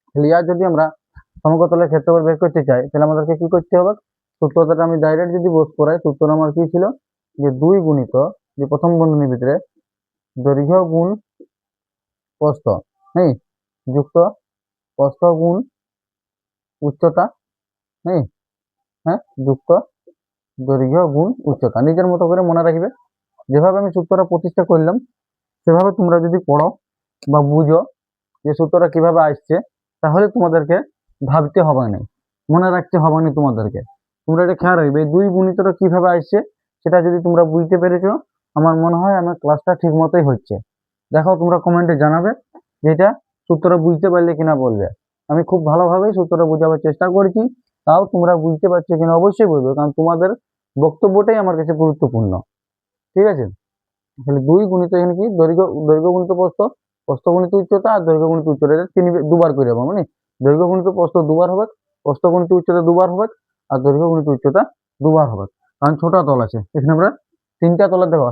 তাহলে ইয়ার যদি আমরা সমকতলের ক্ষেত্রফল বের করতে চাই, তাহলে আমাদেরকে কি করতে হবে, সূত্রটা আমি ডাইরেক্ট যদি বস করাই, সূত্র আমার কি ছিল, যে 2 গুণিত, যে প্রথম বন্ধনীর ভিতরে দৈর্ঘ্য গুণ প্রস্থ, যুক্ত প্রস্থ গুণ উচ্চতা, হ্যাঁ, যুক্ত দৈর্ঘ্য গুণ উচ্চতা। নিজের মতো করে মনে রাখবে। যেভাবে আমি সূত্রটা প্রতিষ্ঠা করলাম সেভাবে তোমরা যদি পড়ো বা বুঝো যে সূত্রটা কিভাবে আসছে, তাহলে তোমাদেরকে ভাবতে হবে না, মনে রাখতে হবে না তোমাদেরকে। তোমরা এটা খেয়াল রাখবে, 2 গুণিতটা কিভাবে আসছে সেটা যদি তোমরা বুঝতে পেরেছো, আমার মনে হয় আমার ক্লাসটা ঠিক মতোই হচ্ছে। দেখো, তোমরা কমেন্টে জানাবে যে এটা সূত্রটা বুঝতে পারলে কিনা বলবে। আমি খুব ভালোভাবেই সূত্রটা বোঝাবার চেষ্টা করেছি, তাও তোমরা বুঝতে পারছো কিনা অবশ্যই বলবে, কারণ তোমাদের বক্তব্যটাই আমার কাছে গুরুত্বপূর্ণ। ঠিক আছে, তাহলে 2 গুণিত এখানে কি, দৈর্ঘ্য গুণিত প্রস্থ, প্রস্থ গুণিত উচ্চতা, আর দৈর্ঘ্য গুণিত উচ্চতা, এটা দুবার করে হবে। মানে দৈর্ঘ্য গুণিত প্রস্থ দুবার হবে, প্রস্থ গুণিত উচ্চতা দুবার হবে, আর দৈর্ঘ্য গুণিত উচ্চতা দুবার হবে, কারণ ছোটা তল আছে। এখানে আমরা তিনটা তলের দেখো,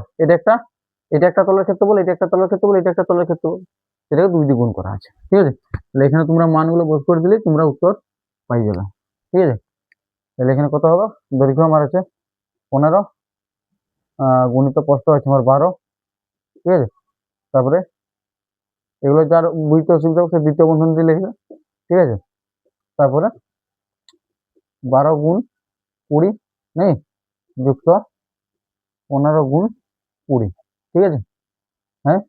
এটা একটা তলের ক্ষেত্রফল, এটা একটা তলের ক্ষেত্রফল, এটা একটা তলের ক্ষেত্রফল, এটাকে 2 দিয়ে গুণ করা আছে। ঠিক আছে, তাহলে এখানে তোমরা মানগুলো বসে করে দিলে তোমরা উত্তর পাই যাবে। ঠিক আছে, তাহলে এখানে কত হবে, দৈর্ঘ্য আমার আছে 15, গুণিত প্রস্থ আছে আমার 12। ঠিক আছে, তারপরে এগুলো যার বুঝতে অসুবিধা হবে সে দ্বিতীয় বন্ধনী দিয়ে লিখবে। ঠিক আছে, তারপরে 12 গুণ 20 নেই, যুক্ত 15 গুণ 20। ঠিক আছে, হ্যাঁ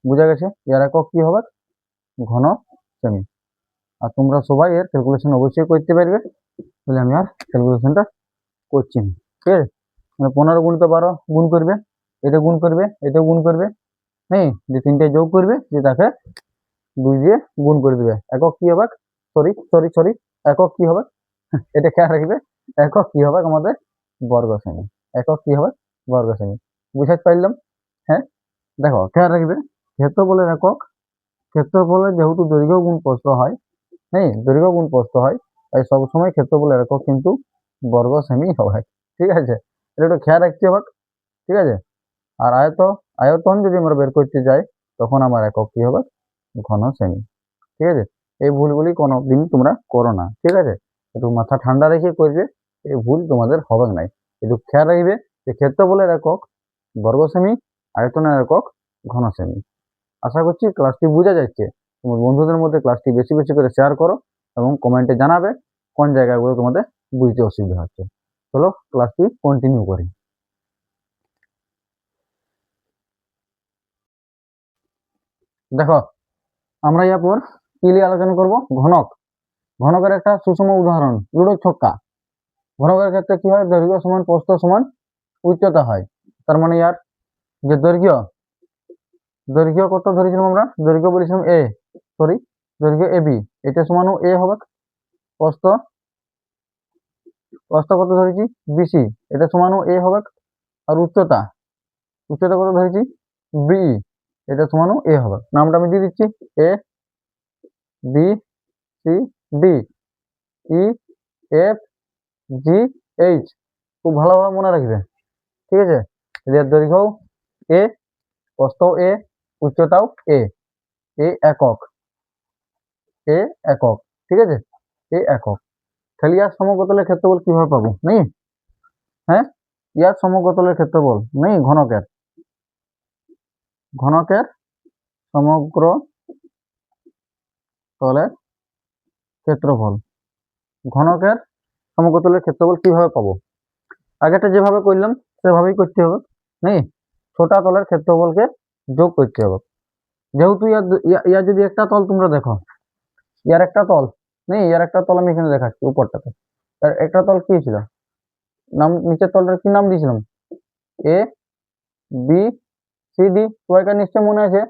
বোঝা গেছে। এর একক কি হবে, ঘন সেমি। আর তোমরা সবাই এর ক্যালকুলেশন অবশ্যই করতে পারবে, তাহলে আমি আর ক্যালকুলেশনটা করছি না। ঠিক আছে, 15 গুণিত 12 গুণ করবে, এটা গুণ করবে, এটা গুণ করবে, হ্যাঁ যে তিনটে যোগ করবে, যে তাকে 2 দিয়ে গুণ করে দেবে। একক কি হবে, সরি সরি সরি, একক কি হবে এটা খেয়াল রাখবে, একক কি হবে আমাদের বর্গ সেমি। একক কি হবে, বর্গ সেমি। বুঝাতে পারলাম? হ্যাঁ, দেখো খেয়াল রাখবে, ক্ষেত্রফলের একক, ক্ষেত্রফলের যেহেতু দৈর্ঘ্য গুণ প্রস্থ হয়, হ্যাঁ দৈর্ঘ্য গুণ প্রস্থ হয়, তাই সবসময় ক্ষেত্রফলের একক কিন্তু বর্গ সেমি হয়। ঠিক আছে, এটা একটু খেয়াল রাখতে হবে। ঠিক আছে, আর আয়তন যদি আমরা বের করতে যাই, তখন আমার একক কি হবে, ঘন সেমি। ঠিক আছে, এই ভুলগুলি কোনো দিন তোমরা করো না। ঠিক আছে, একটু মাথা ঠান্ডা রেখে করবে, এই ভুল তোমাদের হবে নাই। একটু খেয়াল রাখবে যে ক্ষেত্রফলের একক বর্গ সেমি, আয়তনের একক ঘন সেমি। আশা করছি ক্লাসটি বোঝা যাচ্ছে। তোমার বন্ধুদের মধ্যে ক্লাসটি বেশি বেশি করে শেয়ার করো এবং কমেন্টে জানাবে কোন জায়গাগুলো তোমাদের বুঝতে অসুবিধা হচ্ছে। চলো ক্লাসটি কন্টিনিউ করি। দেখো, আমরা এরপর কি নিয়ে আলোচনা করব, ঘনক। ঘনকের একটা সুষম উদাহরণ লুডো ছক্কা। ঘনকের ক্ষেত্রে কি হয়, দৈর্ঘ্য সমান প্রস্থ সমান উচ্চতা হয়। তার মানে ইয়ার যে দৈর্ঘ্য কত ধরেছিলাম আমরা, দৈর্ঘ্য বলেছিলাম এ, সরি দৈর্ঘ্য এ বি, এটা সমানও এ হবে। প্রস্থ প্রস্থ কত ধরেছি, বিসি, এটা সমানও এ হবে। আর উচ্চতা উচ্চতা কত ধরেছি, বি, এটা সমানও এ হবে। নামটা আমি দিয়ে দিচ্ছি, A B C D E F G H. খুব ভালোভাবে মনে রাখবে। ঠিক আছে, এর দৈর্ঘ্য এ, প্রস্থ এ, উচ্চতাও এ, এ একক, এ একক। ঠিক আছে, এ একক। তাহলে ইয়ার সমকতলের ক্ষেত্রফল কিভাবে পাবো নেই, হ্যাঁ ইয়ার সমকতলের ক্ষেত্রফল নেই, ঘনকের সমগ্র তলের ক্ষেত্রফল, ঘনকের সমকতলের ক্ষেত্রফল কিভাবে পাবো, আগেটা যেভাবে করলাম সেভাবেই করতে হবে। নেই, ছোটা তলের ক্ষেত্রফলকে যোগ করতে হবে। যেহেতু ইয়ার যদি একটা তল তোমরা দেখো, ইয়ার একটা তল নেই, ইয়ার একটা তল আমি এখানে দেখাচ্ছি উপরটাতে। একটা তল কি ছিল, নাম নিচের তলটার কি নাম দিয়েছিলাম, এ বি সি ডি, সবাইকার নিশ্চয় মনে আছে।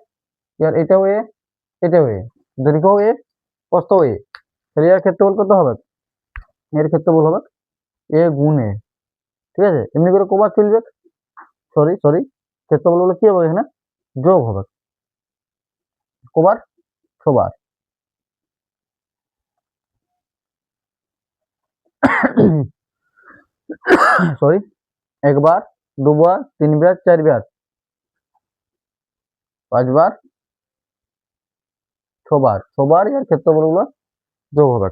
ইয়ার এটাও এ, এটাও এ, দৈর্ঘ্য এ, প্রস্থ এ, তাহলে এর ক্ষেত্রফল কত হবে, এর ক্ষেত্রফল হবে এ গুণ এ। ঠিক আছে, এমনি করে কবার চলবে, সরি সরি, ক্ষেত্রফল হলো কি হবে, এখানে যোগ হবে, কবার, ছবার। সরি, একবার, দুবার, তিনবার, চারবার, পাঁচবার, ছবার এর ক্ষেত্রফল গুলো যোগ হবে।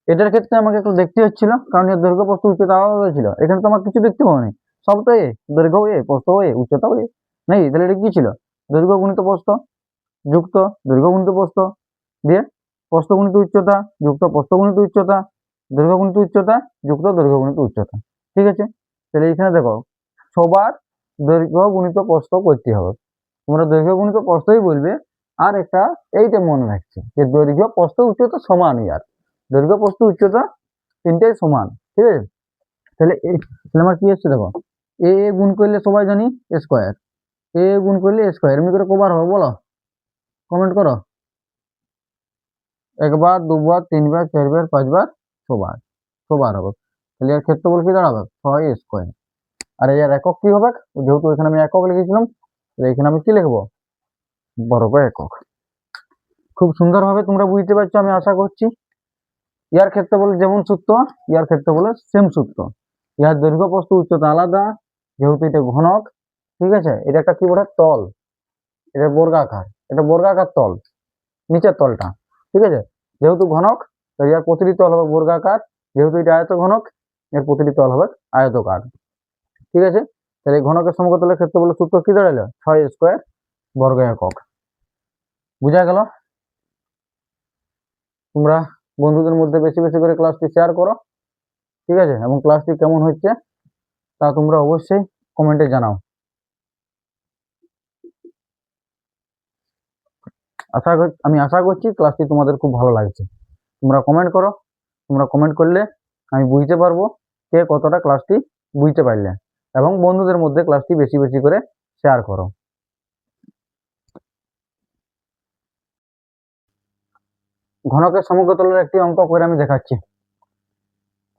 এটার ক্ষেত্রে আমাকে একটু দেখতে হচ্ছিল, কারণ এর দৈর্ঘ্য প্রস্থ উচ্চতা আলাদা ছিল। এখানে তো আমার কিছু দেখতে পাবো না, সব তো এ, দৈর্ঘ্য এ, প্রস্থ এ, উচ্চতাও এ নেই। তাহলে এটা কি ছিল, দৈর্ঘ্য গুণিত প্রস্থ যুক্ত দৈর্ঘ্য গুণিত প্রস্থ দিয়ে প্রস্থ গুণিত উচ্চতা যুক্ত প্রস্থ গুণিত উচ্চতা, দৈর্ঘ্য গুণিত উচ্চতা যুক্ত দৈর্ঘ্য গুণিত উচ্চতা। ঠিক আছে, তাহলে এখানে দেখো সবার দৈর্ঘ্য গুণিত প্রস্থ করতে হবে। তোমরা দৈর্ঘ্য গুণিত প্রস্থই বলবে। আর একটা এইটা মনে রাখছে যে দৈর্ঘ্য প্রস্থ উচ্চতা সমান, ইয়ার দৈর্ঘ্য প্রস্থ উচ্চতা তিনটাই সমান। ঠিক আছে, তাহলে আমার কি হচ্ছে দেখো, এ গুণ করলে সবাই জানি স্কোয়ার, এ গুণ করলে স্কোয়ার, এমনি করে কবার হবে বলো, কমেন্ট করো। একবার, দুবার, তিনবার, চারবার, পাঁচবার, ছবার হবে। তাহলে এর ক্ষেত্রফল কি দাঁড়াবে, 6 স্কোয়ার। আর এর একক কি হবে, যেহেতু এখানে আমি একক লিখেছিলাম, এখানে আমি কি লিখবো, বর্গ একক। খুব সুন্দরভাবে তোমরা বুঝতে পারছো আমি আশা করছি। ইয়ার ক্ষেত্রফল যেমন সূত্র, ইয়ার ক্ষেত্রফল সেম সূত্র। ইয়ার দৈর্ঘ্য প্রস্থ উচ্চতা আলাদা, যেহেতু এটা ঘনক, ঠিক আছে। এটা একটা কি বলে তল, এটা বর্গাকার, এটা বর্গাকার তল, নিচের তলটা, ঠিক আছে। যেহেতু ঘনক, ইয়ার প্রতিটি তল হবে বর্গাকার, যেহেতু এটা আয়ত ঘনক, এর প্রতিটি তল হবে আয়তকার, ঠিক আছে। তাহলে ঘনকের সমকতলের ক্ষেত্রফল সূত্র কি দাঁড়ালো? 6 স্কয়ার বর্গ একক। বুঝা গেল? তোমরা বন্ধুদের মধ্যে বেশি বেশি করে ক্লাসটি শেয়ার করো, ঠিক আছে। এবং ক্লাসটি কেমন হচ্ছে তা তোমরা অবশ্যই কমেন্টে জানাও। আমি আশা করছি ক্লাসটি তোমাদের খুব ভালো লাগছে। তোমরা কমেন্ট করো, তোমরা কমেন্ট করলে আমি বুঝতে পারবো কে কতটা ক্লাসটি বুঝতে পারলে, এবং বন্ধুদের মধ্যে ক্লাসটি বেশি বেশি করে শেয়ার করো। ঘনকের সমকতলের একটি অঙ্ক করে আমি দেখাচ্ছি।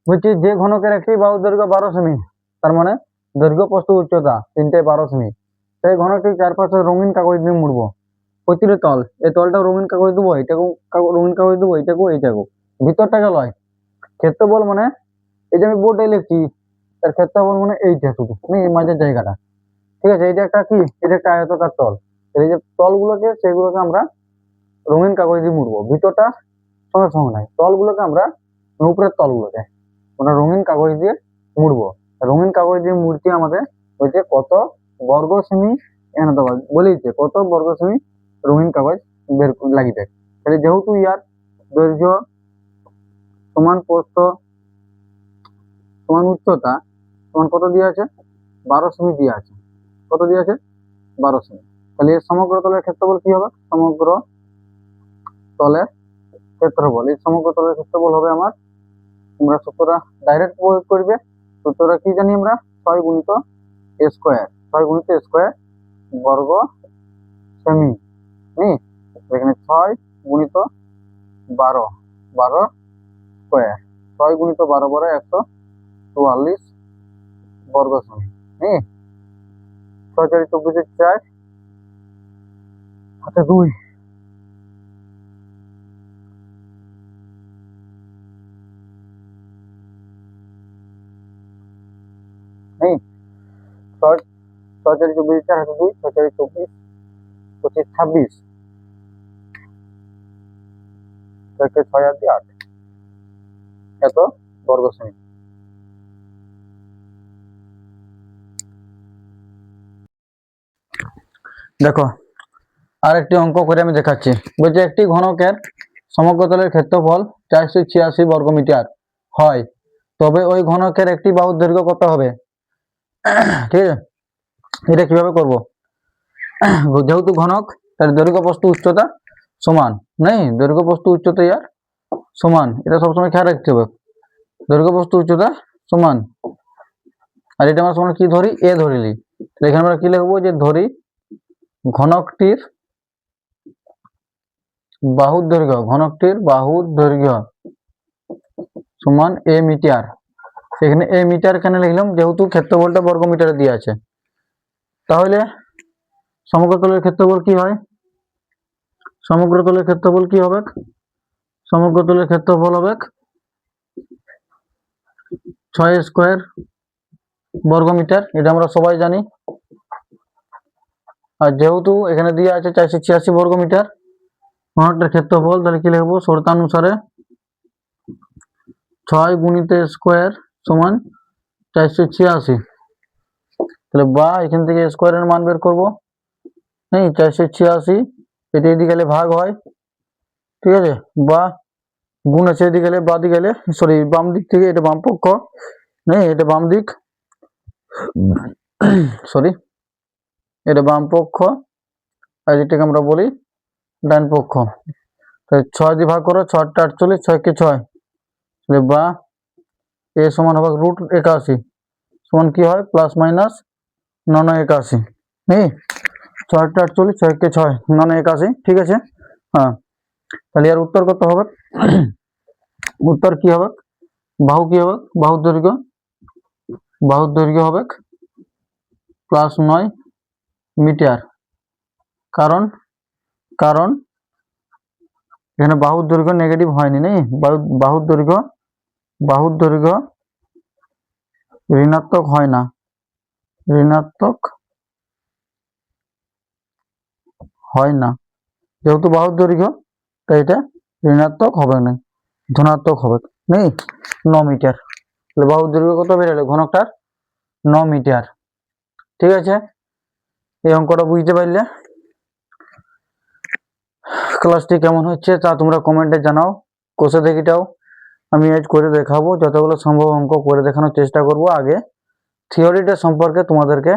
বলছি যে ঘনকের একটি বাহু দৈর্ঘ্য 12 সেমি, তার মানে দৈর্ঘ্য প্রস্থ উচ্চতা তিনটে 12 সেমি, সেই ঘনকটি চারপাশে রঙিন কাগজ দিয়ে মুড়বো। প্রতিটি তল, এই তলটাও রঙিন কাগজ দেবো, এটাকেও রঙিন কাগজ দেবো, এইটাকেও ভিতরটাকে লয়। ক্ষেত্রফল মানে এই যে আমি বোর্ডে লিখছি, তার ক্ষেত্রফল মানে এইটা শুধু, এই মাঝের জায়গাটা, ঠিক আছে। এটা একটা কি, এটা একটা আয়তকার তল। এই যে তলগুলোকে, সেগুলোকে আমরা রঙিন কাগজ দিয়ে মুড়বো। ভিতরটা সঙ্গে সঙ্গে নাই, তলগুলোকে আমরা, উপরের তলগুলোকে মানে রঙিন কাগজ দিয়ে মুড়বো। রঙিন কাগজ দিয়ে মুড়তে আমাদের হচ্ছে কত বর্গ সেমি, এখানে দেওয়া বলেইছে কত বর্গ সেমি রঙিন কাগজ বের লাগবে। তাহলে যেহেতু ইয়ার দৈর্ঘ্য সমান প্রস্থ সমান উচ্চতা সমান কত দিয়ে আছে? 12 সেমি দিয়ে আছে। কত দিয়ে আছে? 12 সেমি। তাহলে এর সমগ্র তলের ক্ষেত্রফল কি হবে? সমগ্র তলের ক্ষেত্রফল, এই সমগ্র তলের ক্ষেত্রফল হবে আমার, তোমরা সূত্রটা ডাইরেক্ট প্রয়োগ করবে। সূত্রটা কি জানি আমরা? 6 গুণিত স্কয়ার, 6 গুণিত স্কয়ার বর্গ সেমি। এখানে 6 গুণিত 12, 12 স্কয়ার, 6 গুণিত 12 বড় 144 বর্গ সেমি। 6 4 24 4 হাতে 2, নেই 6 6 4 24 4 হাতে 2, 6 4 24 25 26, 6 6 আর 8, এত বর্গ সেমি। দেখো আরেকটি অঙ্ক করে আমি দেখাচ্ছি। বলছে একটি ঘনকের সমগ্র তলের ক্ষেত্রফল 486 বর্গমিটার হয়, তবে ওই ঘনকের একটি বাহুর দৈর্ঘ্য কত হবে? ঠিক আছে, এটা কিভাবে করব? যেহেতু ঘনক, তার দৈর্ঘ্য প্রস্থ উচ্চতা সমান, নেই দৈর্ঘ্য প্রস্থ উচ্চতা ইয়ার সমান, এটা সবসময় খেয়াল রাখতে হবে। দৈর্ঘ্য প্রস্থ উচ্চতা সমান, আর এটা আমরা সমান কি ধরি? এ ধরিলি। এখানে আমরা কি লিখবো? যে ধরি ঘনকটির বাহুর দৈর্ঘ্য, ঘনকটির বাহুর দৈর্ঘ্য সমান এ মিটার। এখানে এ মিটার কেন লিখলাম? যেহেতু ক্ষেত্রফলটা বর্গ মিটারে দিয়ে আছে। তাহলে সমগ্র তলের ক্ষেত্রফল কি হয়? সমগ্র তলের ক্ষেত্রফল কি হবে? সমগ্র তলের ক্ষেত্রফল হবে 6 স্কয়ার বর্গ মিটার, এটা আমরা সবাই জানি। আর যেহেতু এখানে দিয়ে আছে 486 বর্গ মিটার ঘনকটার ক্ষেত্রফল, তাহলে কি লিখবো? শর্তানুসারে 6 গুণিত স্কয়ার সমান 486। তাহলে বা এখান থেকে স্কয়ারের মান বের করবো, 486, এটা এদিকে গেলে ভাগ হয়, ঠিক আছে। বা গুণ আছে এদিকে গেলে, বা দিকে গেলে, সরি বাম দিক থেকে, এটা বাম পক্ষ, এটা বাম দিক, সরি এটা বাম পক্ষ, আর এটাকে আমরা বলি ডান পক্ষ। তাহলে 6 দিয়ে ভাগ করো, 6 টা 48, 6 কে 6, বা এ সমান হবে √81 সমান কি হয়? প্লাস মাইনাস 981, 6 টা 48, 6 কে 6, 981, ঠিক আছে। হ্যাঁ, তাহলে এর উত্তর কত হবে? উত্তর কি হবে? বাহু কি হবে? বাহুর দৈর্ঘ্য হবে প্লাস 9 মিটার, কারণ এখানে বাহুর দৈর্ঘ্য নেগেটিভ হয়নি, নেই বাহুর দৈর্ঘ্য ঋণাত্মক হয় না, ঋণাত্মক হয় না, যেহেতু বাহুর দৈর্ঘ্য তাই এটা ঋণাত্মক হবে না, ধনাত্মক হবে। নেই 9 মিটার, বাহুর দৈর্ঘ্য কত বেরোলো ঘনকটার 9 মিটার। ঠিক আছে, এই অঙ্কটা বুঝতে পারলে। ক্লাসটি কেমন হচ্ছে তা তোমরা কমেন্টে জানাও। কোষে দেখিটাও আমি আজ করে দেখাবো, যতগুলো সম্ভব অঙ্ক করে দেখানোর চেষ্টা করব। আগে থিওরিটা সম্পর্কে তোমাদেরকে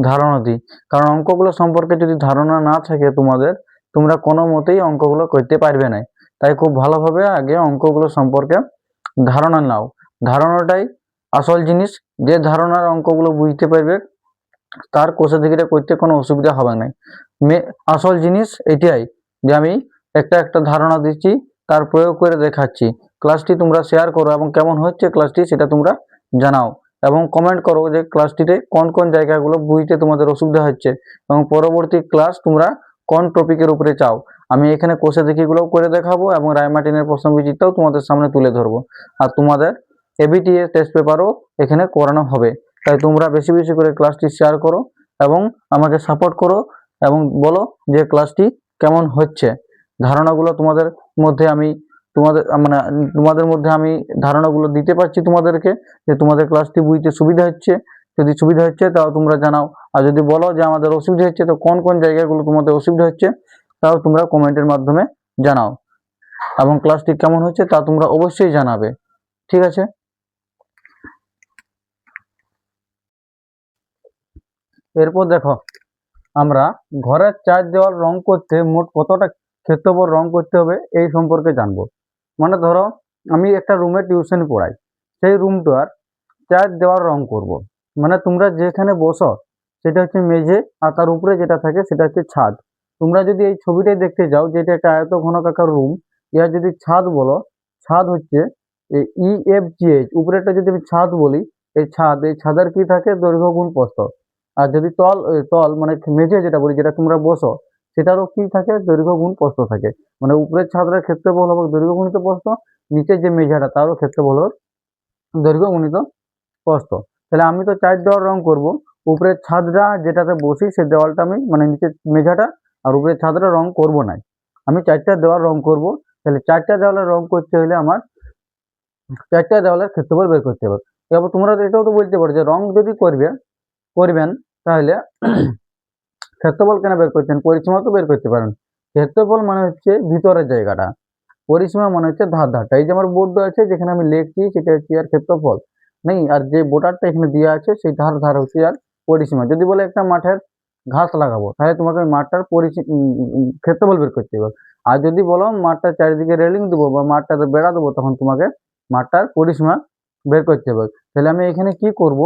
ধারণা দিই, কারণ অঙ্কগুলো সম্পর্কে যদি ধারণা না থাকে তোমাদের, তোমরা কোনো মতেই অঙ্কগুলো করতে পারবে না। তাই খুব ভালোভাবে আগে অঙ্কগুলো সম্পর্কে ধারণা নাও। ধারণাটাই আসল জিনিস। যে ধারণার অঙ্কগুলো বুঝতে পারবে তার কোষে দিকেটা করতে কোনো অসুবিধা হবে না। আসল জিনিস এটাই যে আমি একটা ধারণা দিচ্ছি, তার প্রয়োগ করে দেখাচ্ছি। ক্লাসটি তোমরা শেয়ার করো এবং কেমন হচ্ছে ক্লাসটি সেটা তোমরা জানাও, এবং কমেন্ট করো যে ক্লাসটিতে কোন কোন জায়গাগুলো বুঝতে তোমাদের অসুবিধা হচ্ছে, এবং পরবর্তী ক্লাস তোমরা কোন টপিকের উপরে চাও। আমি এখানে কোষে দেখিগুলোও করে দেখাবো এবং রায়মার্টিনের প্রশ্নবিচিত্রাও তোমাদের সামনে তুলে ধরবো, আর তোমাদের এবিটিএ টেস্ট পেপারও এখানে করানো হবে। তাই তোমরা বেশি বেশি করে ক্লাসটি শেয়ার করো এবং আমাকে সাপোর্ট করো, এবং বলো যে ক্লাসটি কেমন হচ্ছে। ধারণাগুলো তোমাদের মধ্যে আমি তোমাদের মধ্যে আমি ধারণাগুলো দিতে পারছি তোমাদেরকে, যে তোমাদের ক্লাসটি বুঝতে সুবিধা হচ্ছে। যদি সুবিধা হচ্ছে তাও তোমরা জানাও, আর যদি বলো যে আমাদের অসুবিধা হচ্ছে, তো কোন কোন জায়গাগুলো তোমাদের অসুবিধা হচ্ছে তাও তোমরা কমেন্টের মাধ্যমে জানাও, এবং ক্লাসটি কেমন হচ্ছে তা তোমরা অবশ্যই জানাবে। ঠিক আছে, এরপর দেখো আমরা ঘরের চার দেওয়াল রং করতে মোট কতটা ক্ষেত্রফল রং করতে হবে এই সম্পর্কে জানবো। মানে ধরো আমি একটা রুমে টিউশন পড়াই, সেই রুমটার চার দেওয়াল রং করব। মানে তোমরা যেখানে বসো সেটা হচ্ছে মেঝে, আর তার উপরে যেটা থাকে সেটা হচ্ছে ছাদ। তোমরা যদি এই ছবিটাই দেখতে যাও, যেটা একটা আয়ত ঘনকাকার রুম, ইয়ার যদি ছাদ বলো, ছাদ হচ্ছে EFGH, উপরেটা যদি আমি ছাদ বলি, এই ছাদের কি থাকে দৈর্ঘ্য গুণ প্রস্থ। আর যদি তল মানে মেঝে যেটা বলি, যেটা তোমরা বসো, সেটারও কি থাকে দৈর্ঘ্য গুণ প্রস্থ থাকে। মানে উপরের ছাদের ক্ষেত্রফল হবে দৈর্ঘ্য গুণিত প্রস্থ, নিচের যে মেঝাটা তারও ক্ষেত্রফল হবে দৈর্ঘ্য গুণিত প্রস্থ। তাহলে আমি তো চার দেওয়াল রং করব, উপরের ছাদটা যেটাতে বসি সেই দেওয়ালটা আমি মানে নিচের মেঝাটা আর উপরের ছাদটা রং করব না, আমি চারটা দেওয়াল রং করব। তাহলে চারটা দেওয়ালের রং করতে হলে আমার চারটা দেওয়ালের ক্ষেত্রফল বের করতে হবে। এবার তোমরা এটাও তো বলতে পারো যে রং যদি করবেন তাহলে ক্ষেত্রফল কেন বের করছেন, পরিসীমা তো বের করতে পারেন। ক্ষেত্রফল মানে হচ্ছে ভিতরের জায়গাটা, পরিসীমা মানে হচ্ছে ধারটা। এই যে আমার বোর্ড আছে যেখানে আমি লিখছি সেটা হচ্ছে আর ক্ষেত্রফল নেই, আর যে বোর্ডারটা এখানে দেওয়া আছে সেই ধার হচ্ছে আর পরিসীমা। যদি বলে একটা মাঠের ঘাস লাগাবো, তাহলে তোমাকে ওই মাঠটার ক্ষেত্রফল বের করতে হবে। আর যদি বলো মাঠটার চারিদিকে রেলিং দেবো বা মাঠটাতে বেড়া দেবো, তখন তোমাকে মাঠটার পরিসীমা বের করতে হবে। তাহলে আমি এখানে কি করব,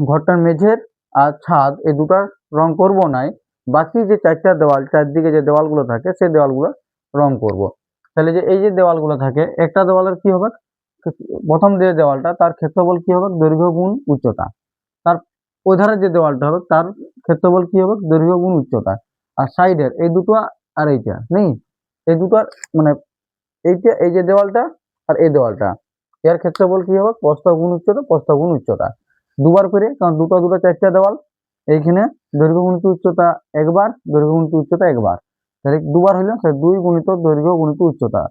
ঘরটার মেঝের আর ছাদ এই দুটার রং করব নাই, বাকি যে চারটা দেওয়াল, চারদিকে যে দেওয়ালগুলো থাকে সেই দেওয়ালগুলো রং করব। তাহলে যে এই যে দেওয়ালগুলো থাকে, একটা দেওয়ালের কি হবে, প্রথম যে দেওয়ালটা তার ক্ষেত্রফল কি হবে দৈর্ঘ্য গুণ উচ্চতা, তার ওই ধারের যে দেওয়ালটা হবে তার ক্ষেত্রফল কি হবে দৈর্ঘ্য গুণ উচ্চতা, আর সাইডের এই দুটো আর এইটা নেই, এই দুটোর মানে এইটা এই যে দেওয়ালটা আর এই দেওয়ালটা, এর ক্ষেত্রফল কি হবে প্রস্থ গুণ উচ্চতা, প্রস্থ গুণ উচ্চতা দুবার করে, কারণ দুটো চারটা দেওয়াল। এইখানে দৈর্ঘ্য গুণিত উচ্চতা একবার, দৈর্ঘ্য গুণিত উচ্চতা একবার, তাহলে দুবার হইলো, দুই গুণিত দৈর্ঘ্য গুণিত উচ্চতা।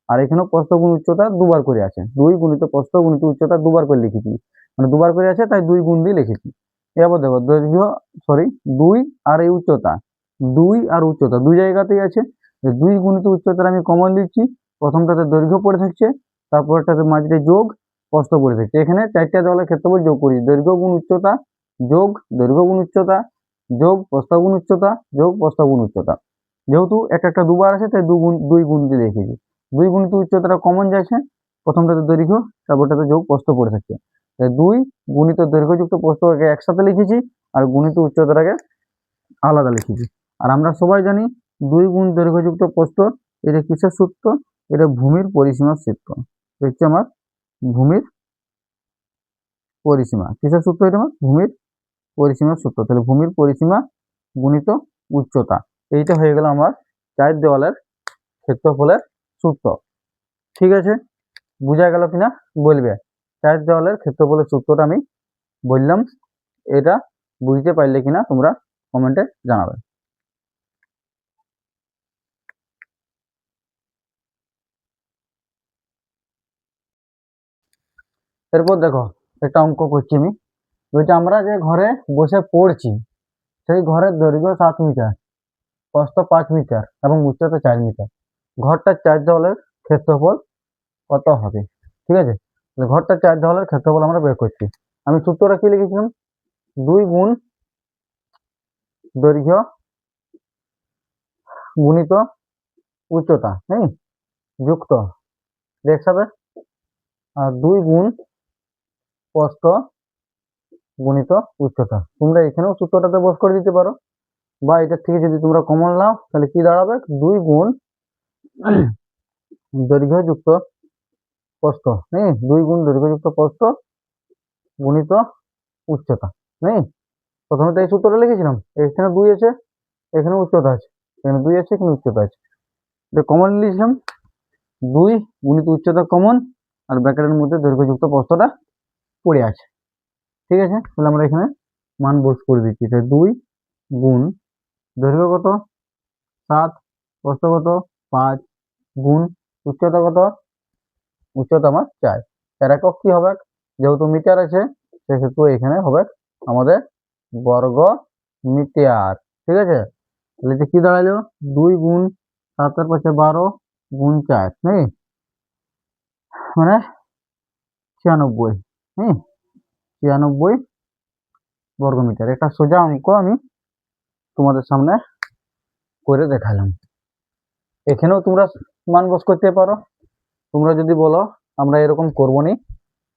আর এখানেও প্রস্থ গুণ উচ্চতা দুবার করে আছে, দুই গুণিত প্রস্থ গুণিত উচ্চতা দুবার করে লিখেছি, মানে দুবার করে আছে তাই দুই গুণ দিয়ে লিখেছি। এবার দেখো দৈর্ঘ্য দুই আর এই উচ্চতা, দুই জায়গাতেই আছে। দুই গুণিত উচ্চতার আমি কমন দিচ্ছি, প্রথমটাতে দৈর্ঘ্য পড়ে থাকছে, তারপরটাতে মাঝে যোগ প্রস্থ পড়ে থাকছে। এখানে চারটা দেওয়ালের ক্ষেত্রফল যোগ করি, দৈর্ঘ্য গুণ উচ্চতা যোগ দৈর্ঘ্য গুণ উচ্চতা যোগ প্রস্থ গুণ উচ্চতা যোগ প্রস্থ গুণ উচ্চতা। যেহেতু একটা দুবার আছে তাই দুই গুণ দিয়ে লিখেছি। দুই গুণিত উচ্চতাটা কমন যাচ্ছে, প্রথমটাতে দৈর্ঘ্য তারপরটাতে যোগ প্রস্থ পড়ে থাকছে, তাই দুই গুণিত দৈর্ঘ্যযুক্ত প্রস্থটাকে একসাথে লিখেছি, আর গুণিত উচ্চতাটাকে আলাদা লিখেছি। আর আমরা সবাই জানি দুই গুণ দৈর্ঘ্যযুক্ত প্রস্থ, এটা কিসের সূত্র, এটা ভূমির পরিসীমার সূত্র। হচ্ছে আমার ভূমির পরিসীমা, কিসের সূত্র, এটা আমার ভূমির পরিসীমার সূত্র। তাহলে ভূমির পরিসীমা গুণিত উচ্চতা, এইটা হয়ে গেল আমার চার দেওয়ালের ক্ষেত্রফলের সূত্র। ঠিক আছে, বোঝা গেল কিনা বলবে। চার দেওয়ালের ক্ষেত্রফলের সূত্রটা আমি বললাম, এটা বুঝতে পারলে কিনা তোমরা কমেন্টে জানাবে। এরপর দেখো একটা অঙ্ক করছি আমি, বলছি আমরা যে ঘরে বসে পড়ছি সেই ঘরের দৈর্ঘ্য 7 মিটার, প্রস্থ 5 মিটার এবং উচ্চতা 4 মিটার। ঘরটার 4 দেওয়ালের ক্ষেত্রফল কত হবে? ঠিক আছে, ঘরটার 4 দেওয়ালের ক্ষেত্রফল আমরা বের করছি। আমি সূত্রটা কি লিখেছিলাম? 2 গুণ দৈর্ঘ্য গুণিত উচ্চতা, হ্যাঁ, যুক্ত একসাথে 2 গুণ প্রস্থ গুণিত উচ্চতা। তোমরা এখানেও সূত্রটাতে বস করে দিতে পারো, বা এটার থেকে যদি তোমরা কমন নাও তাহলে কি দাঁড়াবে? 2 গুণ দৈর্ঘ্য যুক্ত প্রস্থ, হ্যাঁ, 2 গুণ দৈর্ঘ্য যুক্ত প্রস্থ গুণিত উচ্চতা। হ্যাঁ, প্রথমে তো এই সূত্রটা লিখেছিলাম, এখানে 2 আছে, এখানে উচ্চতা আছে, এখানে 2 আছে, এখানে উচ্চতা আছে, এটা কমন লিখলাম। 2 গুণিত উচ্চতা কমন, আর ব্র্যাকেটের মধ্যে দৈর্ঘ্যযুক্ত প্রস্থটা পড়ে আছে। ঠিক আছে, তাহলে আমরা এখানে মান বস করে দিচ্ছি। 2 গুণ দৈর্ঘ্য কত 7, প্রস্থ কত 5, গুণ উচ্চতা কত? উচ্চতা আমার 4। এর একক কি হবে? যেহেতু মিটার আছে সেক্ষেত্রে এখানে হবে আমাদের বর্গ মিটার। ঠিক আছে, তাহলে এটা কি দাঁড়ালো? 2 গুণ 7 এর পাশে 12 গুণ 4, হ্যাঁ, মানে 96, হ্যাঁ, 96 বর্গ মিটার। এটা সোজা অঙ্ক আমি তোমাদের সামনে করে দেখালাম। এখানেও তোমরা মান বস করতে পারো। তোমরা যদি বলো আমরা এরকম করবো নি,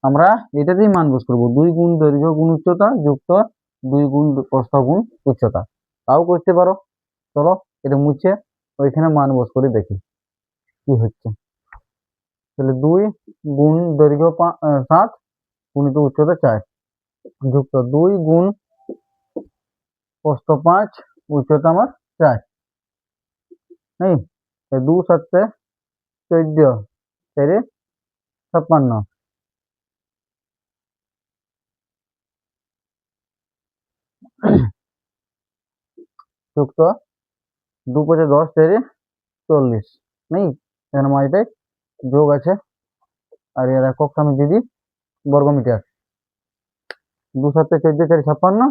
আমরা এটাতেই মান বস করবো, 2 গুণ দৈর্ঘ্য গুণ উচ্চতা যুক্ত 2 গুণ প্রস্থ গুণ উচ্চতা, তাও করতে পারো। চলো এটা মুছে ওইখানে মান বস করে দেখি কি হচ্ছে। তাহলে 2 গুণ দৈর্ঘ্য 7 গুণিত উচ্চতা 4 যুক্ত 2 গুণ প্রস্থ 5 উচ্চতা আমার 4, নেই, 2 7 14, 4 56 যুক্ত 2 5 10, 4 40, নেই, এখানে মাইটাই যোগ আছে, আর এর এককটা আমি দিদি বর্গ মিটার। 2 7 14, 4 56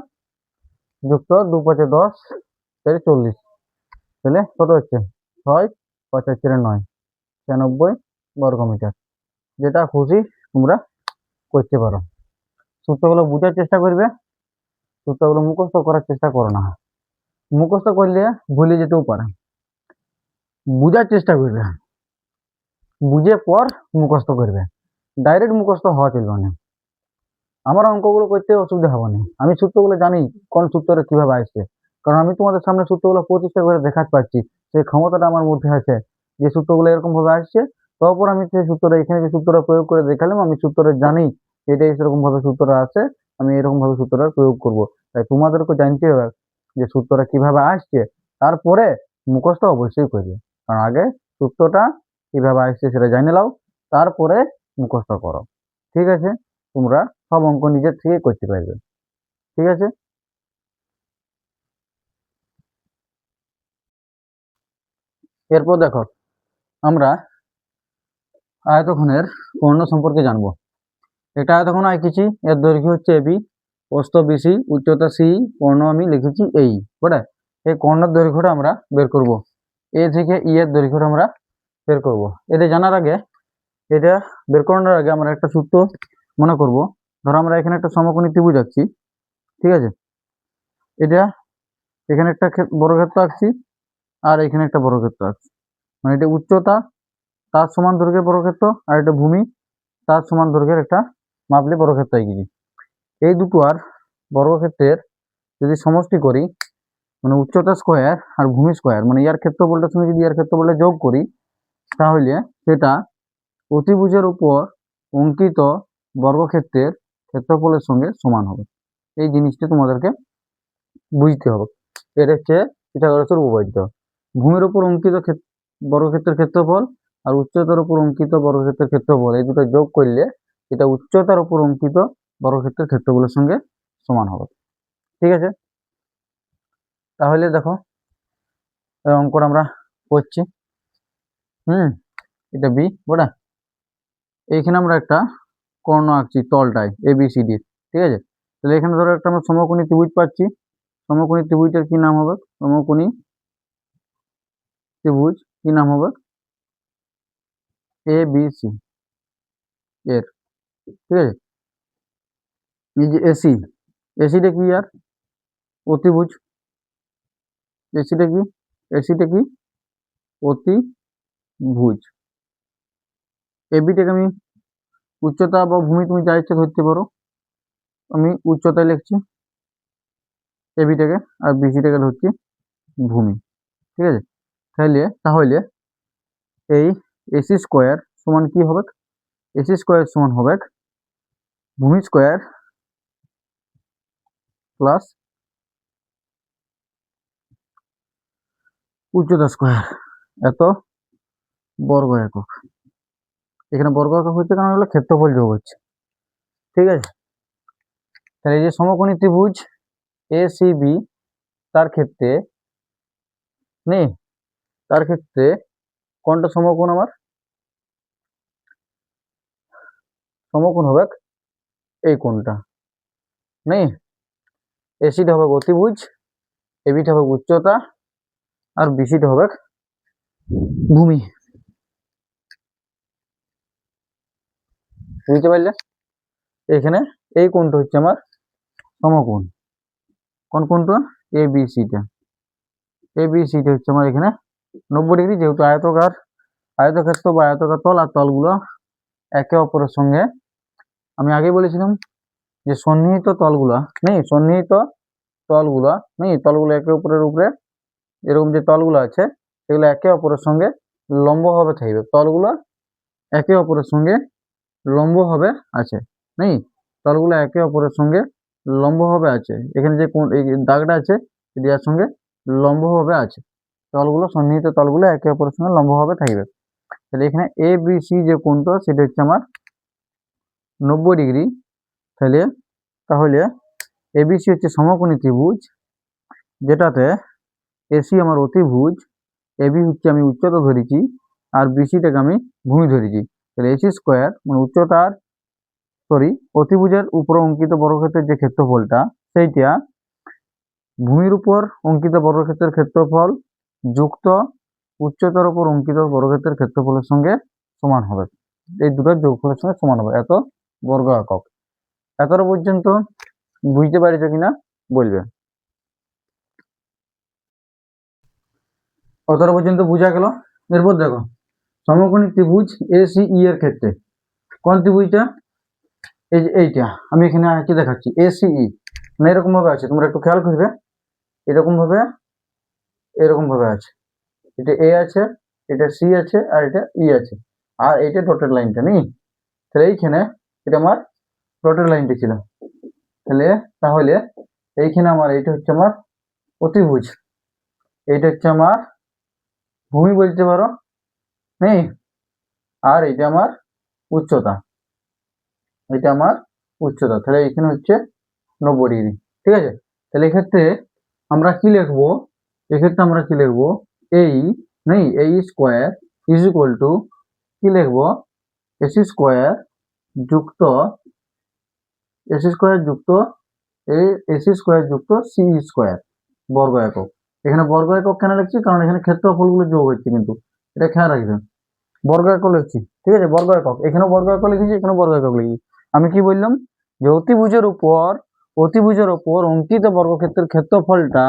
যুক্ত 2 5 10, 4 40, তাহলে কত হচ্ছে? 6 5 4 9, 96 বর্গ মিটার। যেটা খুশি তোমরা করতে পারো। সূত্রগুলো বোঝার চেষ্টা করবে, সূত্রগুলো মুখস্থ করার চেষ্টা করো না, মুখস্থ করলে ভুলে যেতেও পারে। বোঝার চেষ্টা করবে, বুঝে পর মুখস্থ করবে, ডাইরেক্ট মুখস্থ হওয়া চলবে না। আমার অঙ্কগুলো করতে অসুবিধা হবে না, আমি সূত্রগুলো জানি কোন সূত্রে কিভাবে আসছে, কারণ আমি তোমাদের সামনে সূত্রগুলো প্রতিষ্ঠা করে দেখাতে পারছি, সেই ক্ষমতাটা আমার মধ্যে আছে। যে সূত্রগুলো এরকম ভাবে আসছে, তারপর আমি সেই সূত্রটা এখানে যে সূত্রটা প্রয়োগ করে দেখালাম, আমি সূত্রটা জানি এটাই সেরকম ভাবে সূত্রটা আছে, আমি এরকম ভাবে সূত্রটা প্রয়োগ করব। তাই তোমাদেরকে জানতে হবে যে সূত্রটা কিভাবে আসছে, তারপরে মুখস্থ অবশ্যই করবে। কারণ আগে সূত্রটা কিভাবে আসছে সেটা জানে নাও, তারপরে মুখস্থ করো। ঠিক আছে, তোমরা সব অঙ্ক নিজের থেকে করতে পারবে। ঠিক আছে, এরপর দেখো আমরা আয়তঘনের কর্ণ সম্পর্কে জানবো। এটা আয়তঘন আঁকেছি, এর দৈর্ঘ্য হচ্ছে এবি, প্রস্থ বিসি, উচ্চতা সি, কর্ণ আমি লিখেছি এই, বুঝলে? এই কর্ণের দৈর্ঘ্যটা আমরা বের করব, এ থেকে ই এর দৈর্ঘ্যটা আমরা বের করব। এটা জানার আগে, এটা বের করানোর আগে আমরা একটা সূত্র মনে করব। ধরো আমরা এখানে একটা সমকোণী ত্রিভুজ আঁকছি, ঠিক আছে, এটা এখানে একটা বর্গক্ষেত্র আঁকছি, আর এখানে একটা বর্গক্ষেত্র আঁকছি, মানে এটা উচ্চতা তার সমান দৈর্ঘ্যের বর্গক্ষেত্র, আর এটা ভূমি তার সমান দৈর্ঘ্যের একটা মাপলে বর্গক্ষেত্র এগিয়ে। এই দুটো আর বর্গক্ষেত্রের যদি সমষ্টি করি, মানে উচ্চতা স্কোয়ার আর ভূমি স্কোয়ার, মানে ইয়ার ক্ষেত্রফলটার সঙ্গে যদি ইয়ার ক্ষেত্রফলটা যোগ করি, তাহলে সেটা অতিভুজের উপর অঙ্কিত বর্গক্ষেত্রের ক্ষেত্রফলের সঙ্গে সমান হবে। এই জিনিসটা তোমাদেরকে বুঝতে হবে। এটা হচ্ছে পিথাগোরাসের উপপাদ্য। ভূমির উপর অঙ্কিত বর্গক্ষেত্রের ক্ষেত্রফল আর উচ্চতার উপর অঙ্কিত বর্গক্ষেত্রের ক্ষেত্রফল, এই দুটো যোগ করলে এটা উচ্চতার উপর অঙ্কিত বর্গক্ষেত্রের ক্ষেত্রফলের সঙ্গে সমান হবে। ঠিক আছে, তাহলে দেখো অঙ্কটা আমরা করছি। এটা বি ওটা, এইখানে আমরা একটা কর্ণ আঁকছি তলটায় ABCD, ঠিক আছে। তাহলে এখানে ধরো একটা আমরা সমকোণী ত্রিভুজ পাচ্ছি। সমকোণী ত্রিভুজের কি নাম হবে? সমকোণী ত্রিভুজ কি নাম হবে? ABC এর, ঠিক আছে। এই যে এসিটা কি আর অতিভুজ, এসিটা কি অতিভুজ। এবিটাকে আমি উচ্চতা বা ভূমি তুমি যা ইচ্ছা ধরতে পারো, আমি উচ্চতায় লিখছি এবিটাকে, আর বিসিটাকে ধরছি ভূমি, ঠিক আছে। তাহলে এই এসি স্কোয়ার সমান কি হবে? এসি স্কোয়ার সমান হবে ভূমি স্কোয়ার প্লাস উচ্চতা স্কোয়ার এত বর্গ একক। এখানে বর্গ একক হচ্ছে কারণ হলো ক্ষেত্রফল যোগ হচ্ছে, ঠিক আছে। তাহলে এই যে সমকোণী ত্রিভুজ ACB তার ক্ষেত্রে কোনটা সমকোণ? আমার সমকোণ হবে এই কোণটা নেই, এসিটা হবে অতিভুজ, এবিটা হবে উচ্চতা, আর বিসিটা হবে ভূমি। বুঝতে পারলে? এখানে এই কোণটা হচ্ছে আমার সমকোণ। কোন কোণটা? ABCটা হচ্ছে আমার এখানে 90 ডিগ্রি, যেহেতু আয়তক্ষেত্র বা আয়তকার তল, আর তলগুলো একে অপরের সঙ্গে, আমি আগে বলেছিলাম যে সন্নিহিত তলগুলো একে অপরের উপরে, এরকম যে তলগুলো আছে সেগুলো একে অপরের সঙ্গে লম্বভাবে থাকবে। তলগুলো একে অপরের সঙ্গে লম্বভাবে আছে, তলগুলো একে অপরের সঙ্গে লম্বভাবে আছে। এখানে যে এই দাগটা আছে এর সঙ্গে লম্বভাবে আছে, সন্নিহিত তলগুলো একে অপরের সঙ্গে লম্বভাবে থাকবে। তাহলে এখানে ABC যে কোণটা সেটা হচ্ছে আমার 90 ডিগ্রি। তাহলে ABC হচ্ছে সমকোণী ত্রিভুজ, যেটাতে AC আমার অতিভুজ, AB হচ্ছে আমি উচ্চতা ধরেছি, আর BCটাকে আমি ভূমি ধরেছি। তাহলে AC স্কোয়ার মানে অতিভুজের উপর অঙ্কিত বর্গক্ষেত্রের যে ক্ষেত্রফলটা, সেইটা ভূমির উপর অঙ্কিত বর্গক্ষেত্রের ক্ষেত্রফল যুক্ত উচ্চতার উপর অঙ্কিত বর্গক্ষেত্রের ক্ষেত্রফলের সঙ্গে সমান হবে। এই দুটোর যোগফলের সঙ্গে সমান হবে এত বর্গ একক। এতটা পর্যন্ত বুঝতে পারছো কিনা বলবে? অতটা পর্যন্ত বুঝা গেল? এরপর দেখো সমকোণী ত্রিভুজ ACE এর ক্ষেত্রে কোন ত্রিভুজটা? এই যে এইটা আমি এখানে আঁকে দেখাচ্ছি ACE, মানে এরকম ভাবে আছে, তোমরা একটু খেয়াল করবে, এরকম ভাবে আছে। এটা A আছে, এটা C আছে, আর এটা E আছে, আর এইটা ডটেড লাইনটা নেই। তাহলে এইখানে এটা আমার ডটেড লাইনটা ছিল। তাহলে এইখানে আমার এইটা হচ্ছে আমার অতিভুজ, এইটা হচ্ছে আমার ভূমি বলতে পারো, আর এটা আমার উচ্চতা, তাহলে এখানে হচ্ছে 90 ডিগ্রি, ঠিক আছে। তাহলে এক্ষেত্রে আমরা কি লিখবো? এই স্কোয়ার ইজ ইকুয়াল টু কি লিখবো? এসি স্কোয়ার যুক্ত সি স্কোয়ার বর্গ একক। এখানে বর্গ একক কেন লিখছি? কারণ এখানে ক্ষেত্রফলগুলো যোগ হচ্ছে, কিন্তু এটা খেয়াল রাখবেন, বর্গ একক লিখছি, ঠিক আছে। বর্গ একক, এখানেও বর্গ একক লিখেছি, এখানেও বর্গ একক লিখেছি। আমি কি বললাম? যে অতিভুজের উপর অঙ্কিত বর্গক্ষেত্রের ক্ষেত্রফলটা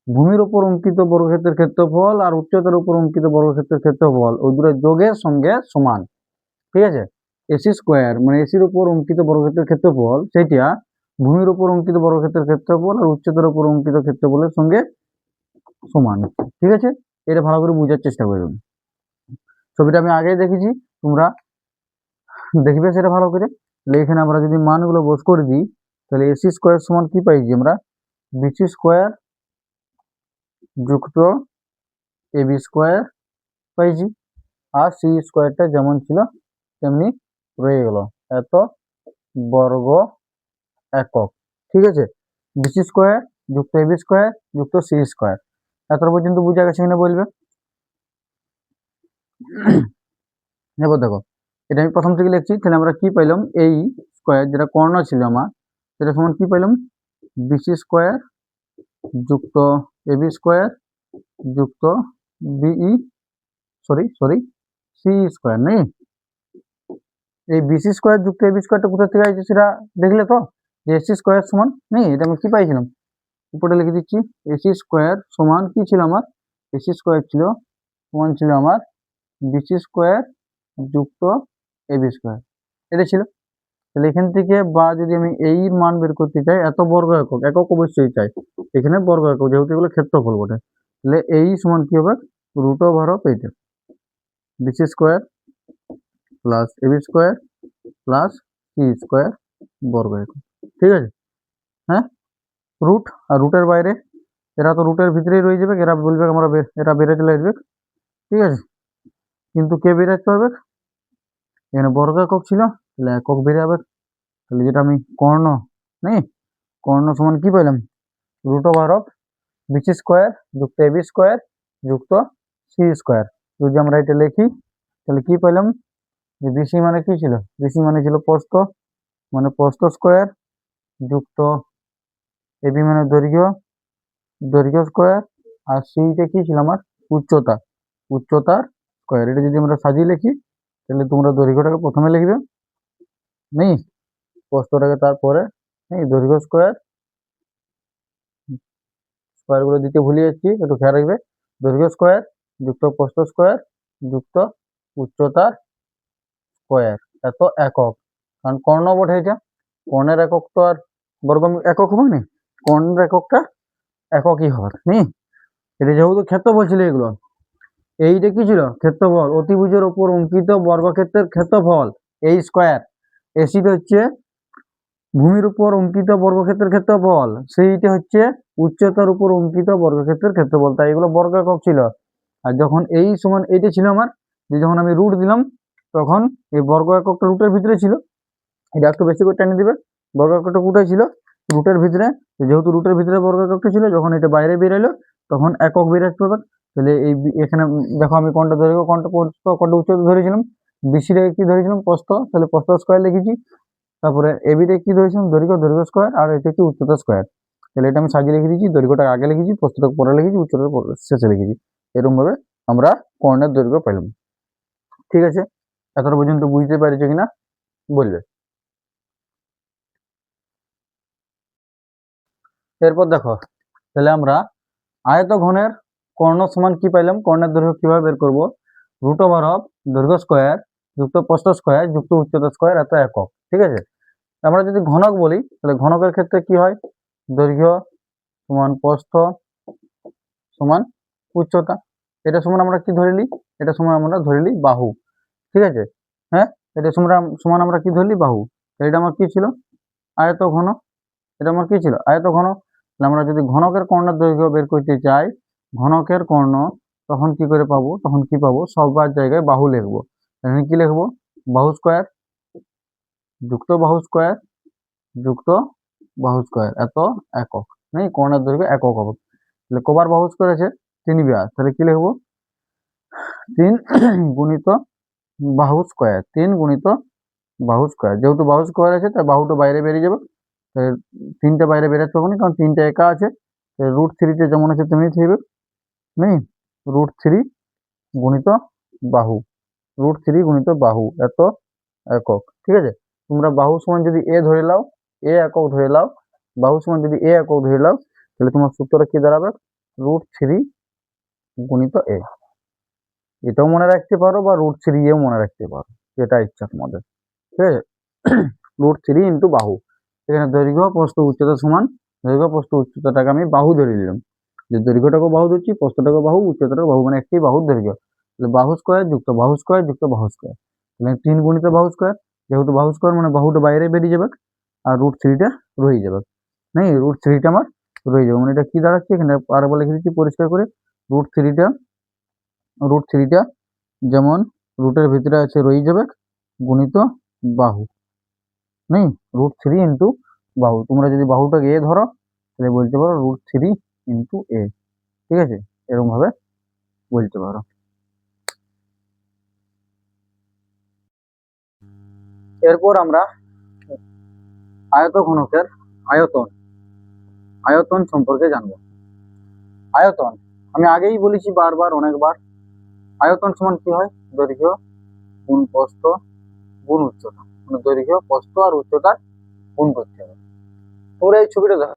ভূমির উপর অঙ্কিত বর্গক্ষেত্রের ক্ষেত্রফল আর উচ্চতার উপর অঙ্কিত বর্গক্ষেত্রের ক্ষেত্রফল ওই দুটো যোগের সঙ্গে সমান, ঠিক আছে। এসি স্কোয়ার মানে এসির উপর অঙ্কিত বর্গক্ষেত্রের ক্ষেত্রফল, সেটা ভূমির উপর অঙ্কিত বর্গক্ষেত্রের ক্ষেত্রফল আর উচ্চতার উপর অঙ্কিত ক্ষেত্রফলের সঙ্গে সমান, ঠিক আছে। এটা ভালো করে বোঝার চেষ্টা করবেন। ছবিটা আমি আগেই দেখেছি, তোমরা দেখবে সেটা ভালো করে। এখানে আমরা যদি মানগুলো বস করে দিই, তাহলে এসি স্কোয়ার সমান কি পাইছি আমরা? বিসি স্কোয়ার যুক্ত এবি স্কোয়ার পাইছি, আর সি স্কোয়ারটা যেমন ছিল তেমনি রয়ে গেল, এত বর্গ একক। ঠিক আছে, বিসি স্কোয়ার যুক্ত এবি স্কোয়ার যুক্ত সি স্কোয়ার, এত পর্যন্ত বুঝা গেছে কিনা বলবে। এবার দেখো, এটা আমি প্রথম থেকে লিখছি, তাহলে আমরা কি পাইলাম, এই স্কোয়ার যেটা কর্ণ ছিল আমার, সেটা সমান কি পাইলাম, বিসি স্কোয়ার যুক্ত এবি স্কোয়ার যুক্ত বিই সরি সি স্কোয়ার নেই। এই বিসি স্কোয়ার যুক্ত এবি স্কোয়ারটা কোথা থেকে আসছে সেটা দেখলে তো, যে এসি স্কোয়ার সমান নেই, এটা আমি কি পাইছিলাম, উপরে লিখে দিচ্ছি, এসি স্কোয়ার সমান কি ছিল আমার, এসি স্কোয়ার ছিল সমান ছিল আমার বিসি স্কোয়ার যুক্ত এবি স্কোয়ার, এটা ছিল। তাহলে এখান থেকে বা যদি আমি এই মান বের করতে চাই, এত বর্গ একক, একক অবশ্যই চাই, এখানে বর্গ একক যেহেতু এগুলো ক্ষেত্রফল বটে, তাহলে এই সমান কি হবে, রুট ওভার অফ এইটা BC square plus AB square plus C square বর্গ একক। ঠিক আছে, হ্যাঁ, রুট আর রুটের বাইরে, এরা তো রুটের ভিতরেই রয়ে যাবে, এরা বলবে আমরা এরা বেড়ে চলে আসবে। ঠিক আছে, কিন্তু কে বেড়ে আসতে পারবে, এখানে বর্গ একক ছিল, তাহলে একক বেড়ে যাবে। তাহলে যেটা আমি কর্ণ নেই, কর্ণ সমান কি পেলাম, root over of BC square যুক্ত এবি স্কোয়ার যুক্ত সি স্কোয়ার। যদি আমরা এটা লিখি তাহলে কি পেলাম, যে বিসি মানে কি ছিল, বিসি মানে ছিল প্রস্থ, মানে প্রস্থ স্কোয়ার যুক্ত এবি মানে দৈর্ঘ্য, দৈর্ঘ্য স্কোয়ার, আর সিটা কি ছিল আমার উচ্চতা, উচ্চতার স্কোয়ার। এটা যদি আমরা সাজিয়ে লিখি তাহলে তোমরা দৈর্ঘ্যটাকে প্রথমে লিখবে নেই, প্রস্থটাকে তারপরে নেই, দৈর্ঘ্য স্কোয়ার, স্কোয়ারগুলো দিতে ভুলে যাচ্ছি, একটু খেয়াল রাখবে, দৈর্ঘ্য স্কোয়ার যুক্ত প্রস্থ স্কোয়ার যুক্ত উচ্চতার স্কোয়ার, এত একক। কারণ কর্ণ বটে এটা, কর্ণের একক তো আর বর্গ একক হবে না, কর্ণের এককটা এককই হবে নি। এটা যেহেতু ক্ষেত্রফল ছিল এগুলো, এইটা কি ছিল ক্ষেত্রফল, অতিভুজের উপর অঙ্কিত বর্গক্ষেত্রের ক্ষেত্রফল, এই স্কোয়ার, এসিটা হচ্ছে ভূমির উপর অঙ্কিত বর্গক্ষেত্রের ক্ষেত্রফল, সেইটা হচ্ছে উচ্চতার উপর অঙ্কিত বর্গক্ষেত্রের ক্ষেত্রফল, তাই এগুলো বর্গ একক ছিল। আর যখন এই সমান এইটা ছিল আমার, যে যখন আমি রুট দিলাম তখন এই বর্গ এককটা রুটের ভিতরে ছিল, এটা একটু বেশি করে টেনে দিবে, বর্গ এককটা কোথায় ছিল, রুটের ভিতরে, যেহেতু রুটের ভিতরে বর্গ এককটা ছিল, যখন এটা বাইরে বেরোলো তখন একক বের আসতে পারবে। তাহলে এই এখানে দেখো আমি কোনটা দৈর্ঘ্য কোনটা প্রস্থ কোনটা উচ্চতা ধরেছিলাম, বিসিটা কি ধরেছিলাম প্রস্থ, তাহলে প্রস্থ স্কোয়ার লিখেছি, তারপরে এবিটা কি ধরেছিলাম দৈর্ঘ্য, দৈর্ঘ্য স্কোয়ার, আর এটা কি উচ্চতা স্কোয়ার। তাহলে এটা আমি সাজিয়ে লিখে দিয়েছি, দৈর্ঘ্যটা আগে লিখেছি, প্রস্থটা পরে লিখেছি, উচ্চতা শেষে লিখেছি, এরকম ভাবে আমরা কর্ণের দৈর্ঘ্য পেলাম। ঠিক আছে, এতটা পর্যন্ত বুঝতে পারছো কিনা বলবে। এরপর দেখো, তাহলে আমরা আয়তঘনের কর্ণ সমান কি পাইলাম, কর্ণের দৈর্ঘ্য কিভাবে বের করব, রুট ওভার অফ দৈর্ঘ্য স্কোয়ার যুক্ত প্রস্থ স্কোয়ার যুক্ত উচ্চতা স্কোয়ার, এত একক। ঠিক আছে, আমরা যদি ঘনক বলি তাহলে ঘনকের ক্ষেত্রে কি হয়, দৈর্ঘ্য সমান প্রস্থ সমান উচ্চতা, এটা সমান আমরা কি ধরে নিই, এটা সমান আমরা ধরে নিই বাহু। ঠিক আছে, হ্যাঁ, এটা সমান আমরা কি ধরলি বাহু, এটা আমার কি ছিল আয়তঘন, এটা আমার কি ছিল আয়তঘন। আমরা যদি ঘনকের কর্ণের দৈর্ঘ্য বের করতে চাই, ঘনকের কর্ণ, তখন কি করে পাবো, তখন কি পাবো, সবার জায়গায় বাহু লিখবো, এখানে কি লিখবো, বাহু স্কোয়ার যুক্ত বাহু স্কোয়ার যুক্ত বাহু স্কোয়ার, এত একক নেই, কর্ণের দৈর্ঘ্য একক হবে। তাহলে কবার বাহু স্কোয়ার আছে, 3 বার, তাহলে কি লিখবো 3 গুণিত বাহু স্কোয়ার, 3 গুণিত বাহু স্কোয়ার, যেহেতু বাহু স্কোয়ার আছে তাই বাহুটা বাইরে বেরিয়ে যাবে, 3টা বাইরে বেরোতে পারবো না কারণ 3টা একা আছে, রুট 3তে যেমন আছে তেমনি থাকবে নেই, রুট 3 গুণিত বাহু, রুট 3 গুণিত বাহু, এত একক। ঠিক আছে, তোমরা বাহু সমান যদি এ ধরে নাও, এ একক ধরে নাও, বাহু সমান যদি এ একক ধরে নাও, তাহলে তোমার সূত্রটা কি দাঁড়াবে, রুট 3 গুণিত এ, এটাও মনে রাখতে পারো বা রুট 3 এও মনে রাখতে পারো, যেটা ইচ্ছা তোমাদের। ঠিক আছে, রুট 3 ইন্টু বাহু, এখানে দৈর্ঘ্য প্রস্থ উচ্চতা সমান, দৈর্ঘ্য প্রস্থ উচ্চতাটাকে আমি বাহু ধরে নিলাম, যে দৈর্ঘ্যটাকে বাহু ধরছি, প্রস্থটাকে বাহু, উচ্চতাটাকে বাহু, মানে একটি বাহুর দৈর্ঘ্য, তাহলে বাহু স্কোয়ার যুক্ত বাহু স্কোয়ার যুক্ত বাহু স্কোয়ার, তাহলে 3 গুণিত বাহু স্কোয়ার, যেহেতু বাহু স্কোয়ার মানে বাহুটা বাইরে বেরিয়ে যাবে, আর রুট 3টা রয়ে যাবে, নেই রুট 3টা আমার রয়ে যাবে, মানে এটা কি দাঁড়াচ্ছে, এখানে আরেকবার লিখে দিচ্ছি পরিষ্কার করে, রুট 3টা যেমন রুটের ভিতরে আছে রয়ে যাবে গুণিত বাহু, নেই √3 বাহু। তোমরা যদি বাহুটাকে এ ধরো তাহলে বলতে পারো √3 a, ঠিক আছে, এরকম ভাবে বলতে পারো। এরপর আমরা আয়তঘনকের আয়তন আয়তন সম্পর্কে জানব। আয়তন আমি আগেই বলেছি বারবার অনেকবার, আয়তন সমান কি হয়, দৈর্ঘ্য গুণ প্রস্থ গুণ উচ্চতা, মানে দৈর্ঘ্য প্রস্থ আর উচ্চতার গুণ করতে হবে। তোমরা এই ছবিটা দেখো,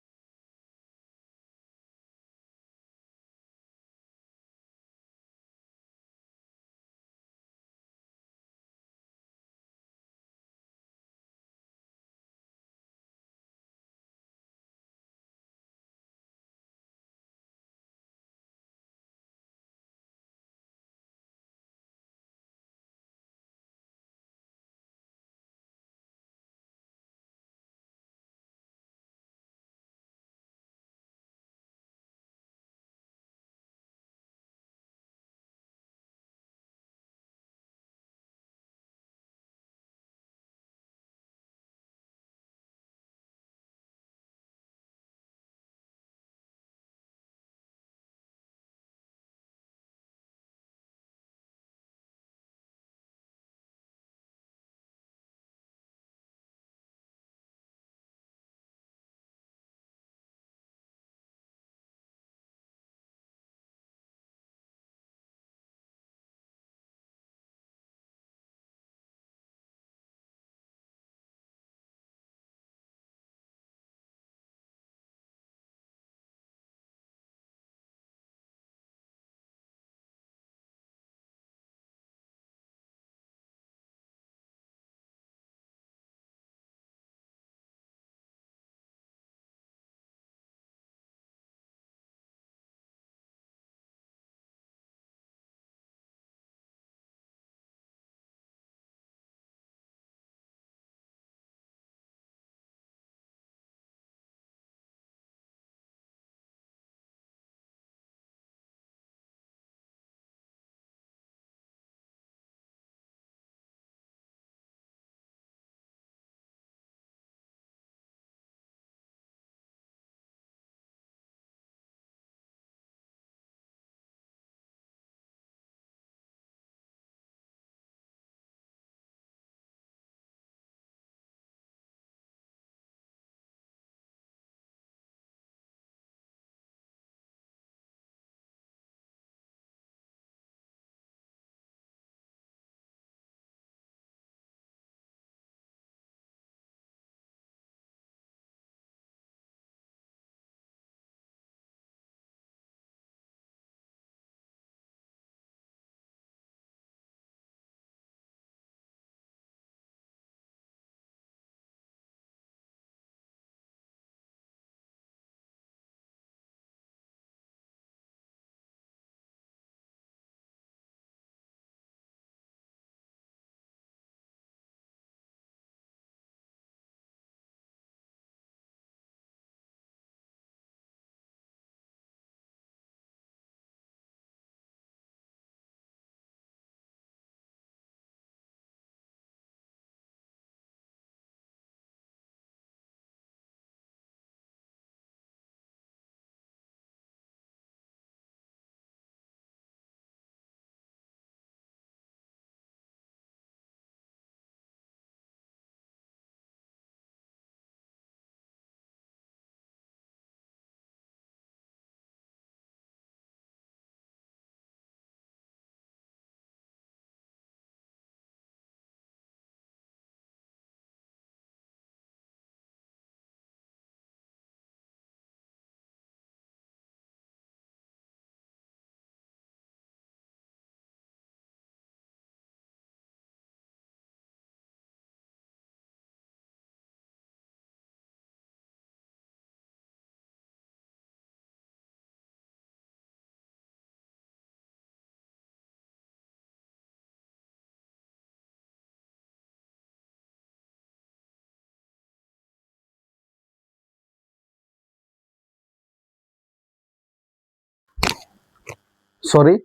সরি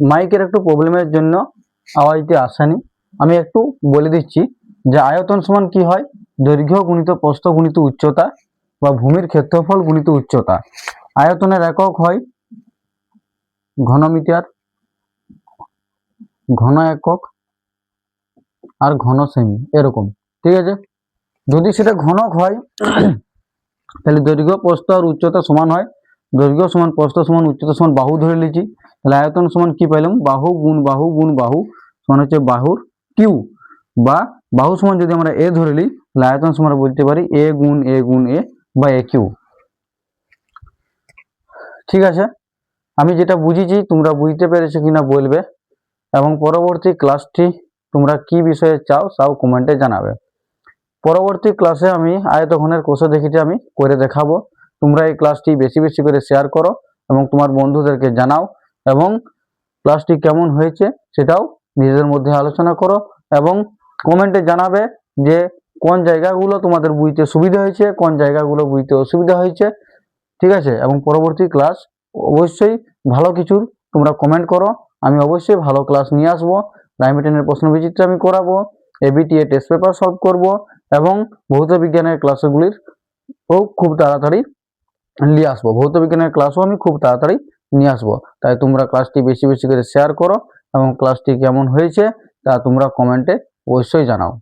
মাইকের একটু প্রবলেমের জন্য আওয়াজটি আসেনি। আমি একটু বলে দিচ্ছি যে আয়তন সমান কি হয়, দৈর্ঘ্য গুণিত প্রস্থ গুণিত উচ্চতা বা ভূমির ক্ষেত্রফল গুণিত উচ্চতা। আয়তনের একক হয় ঘনমিটার, ঘন একক আর ঘন সেমি, এরকম। ঠিক আছে, যদি সেটা ঘনক হয় তাহলে দৈর্ঘ্য প্রস্থ আর উচ্চতা সমান হয়। দৈর্ঘ্য সমান প্রস্থ সমান উচ্চতা সমান বাহু ধরে নিয়েছি। তাহলে আয়তন সমান কি পাইলাম, বাহু গুণ বাহু গুণ বাহু সমান হচ্ছে বাহুর কিউ, বা বাহু সমান যদি আমরা এ ধরে নিই তাহলে আয়তন সমান বলতে পারি এ গুণ এ গুণ এ বা এ কিউ। ঠিক আছে, আমি যেটা বুঝিয়েছি তোমরা বুঝতে পেরেছো কিনা বলবে, এবং পরবর্তী ক্লাসটি তোমরা কি বিষয়ে চাও সব কমেন্টে জানাবে। পরবর্তী ক্লাসে আমি আয়তঘনের কোষে দেখিটি আমি করে দেখাবো। তোমরা এই ক্লাসটি বেশি বেশি করে শেয়ার করো এবং তোমার বন্ধুদেরকে জানাও, এবং ক্লাসটি কেমন হয়েছে সেটাও নিজেদের মধ্যে আলোচনা করো, এবং কমেন্টে জানাবে যে কোন জায়গাগুলো তোমাদের বুঝতে সুবিধা হয়েছে, কোন জায়গাগুলো বুঝতে অসুবিধা হয়েছে। ঠিক আছে, এবং পরবর্তী ক্লাস অবশ্যই ভালো কিছুর তোমরা কমেন্ট করো, আমি অবশ্যই ভালো ক্লাস নিয়ে আসবো। প্রাইমারি 10-এর প্রশ্ন বিচিত্র আমি করাবো, এবিটিএ টেস্ট পেপার সলভ করব, এবং ভৌত বিজ্ঞানের ক্লাসগুলির খুব তাড়াতাড়ি নিয়ে আসবো। ভৌত বিজ্ঞানের ক্লাসও আমি খুব তাড়াতাড়ি নিয়ে আসবো। তাই তোমরা ক্লাসটি বেশি বেশি করে শেয়ার করো, এবং ক্লাসটি কেমন হয়েছে তা তোমরা কমেন্টে অবশ্যই জানাও।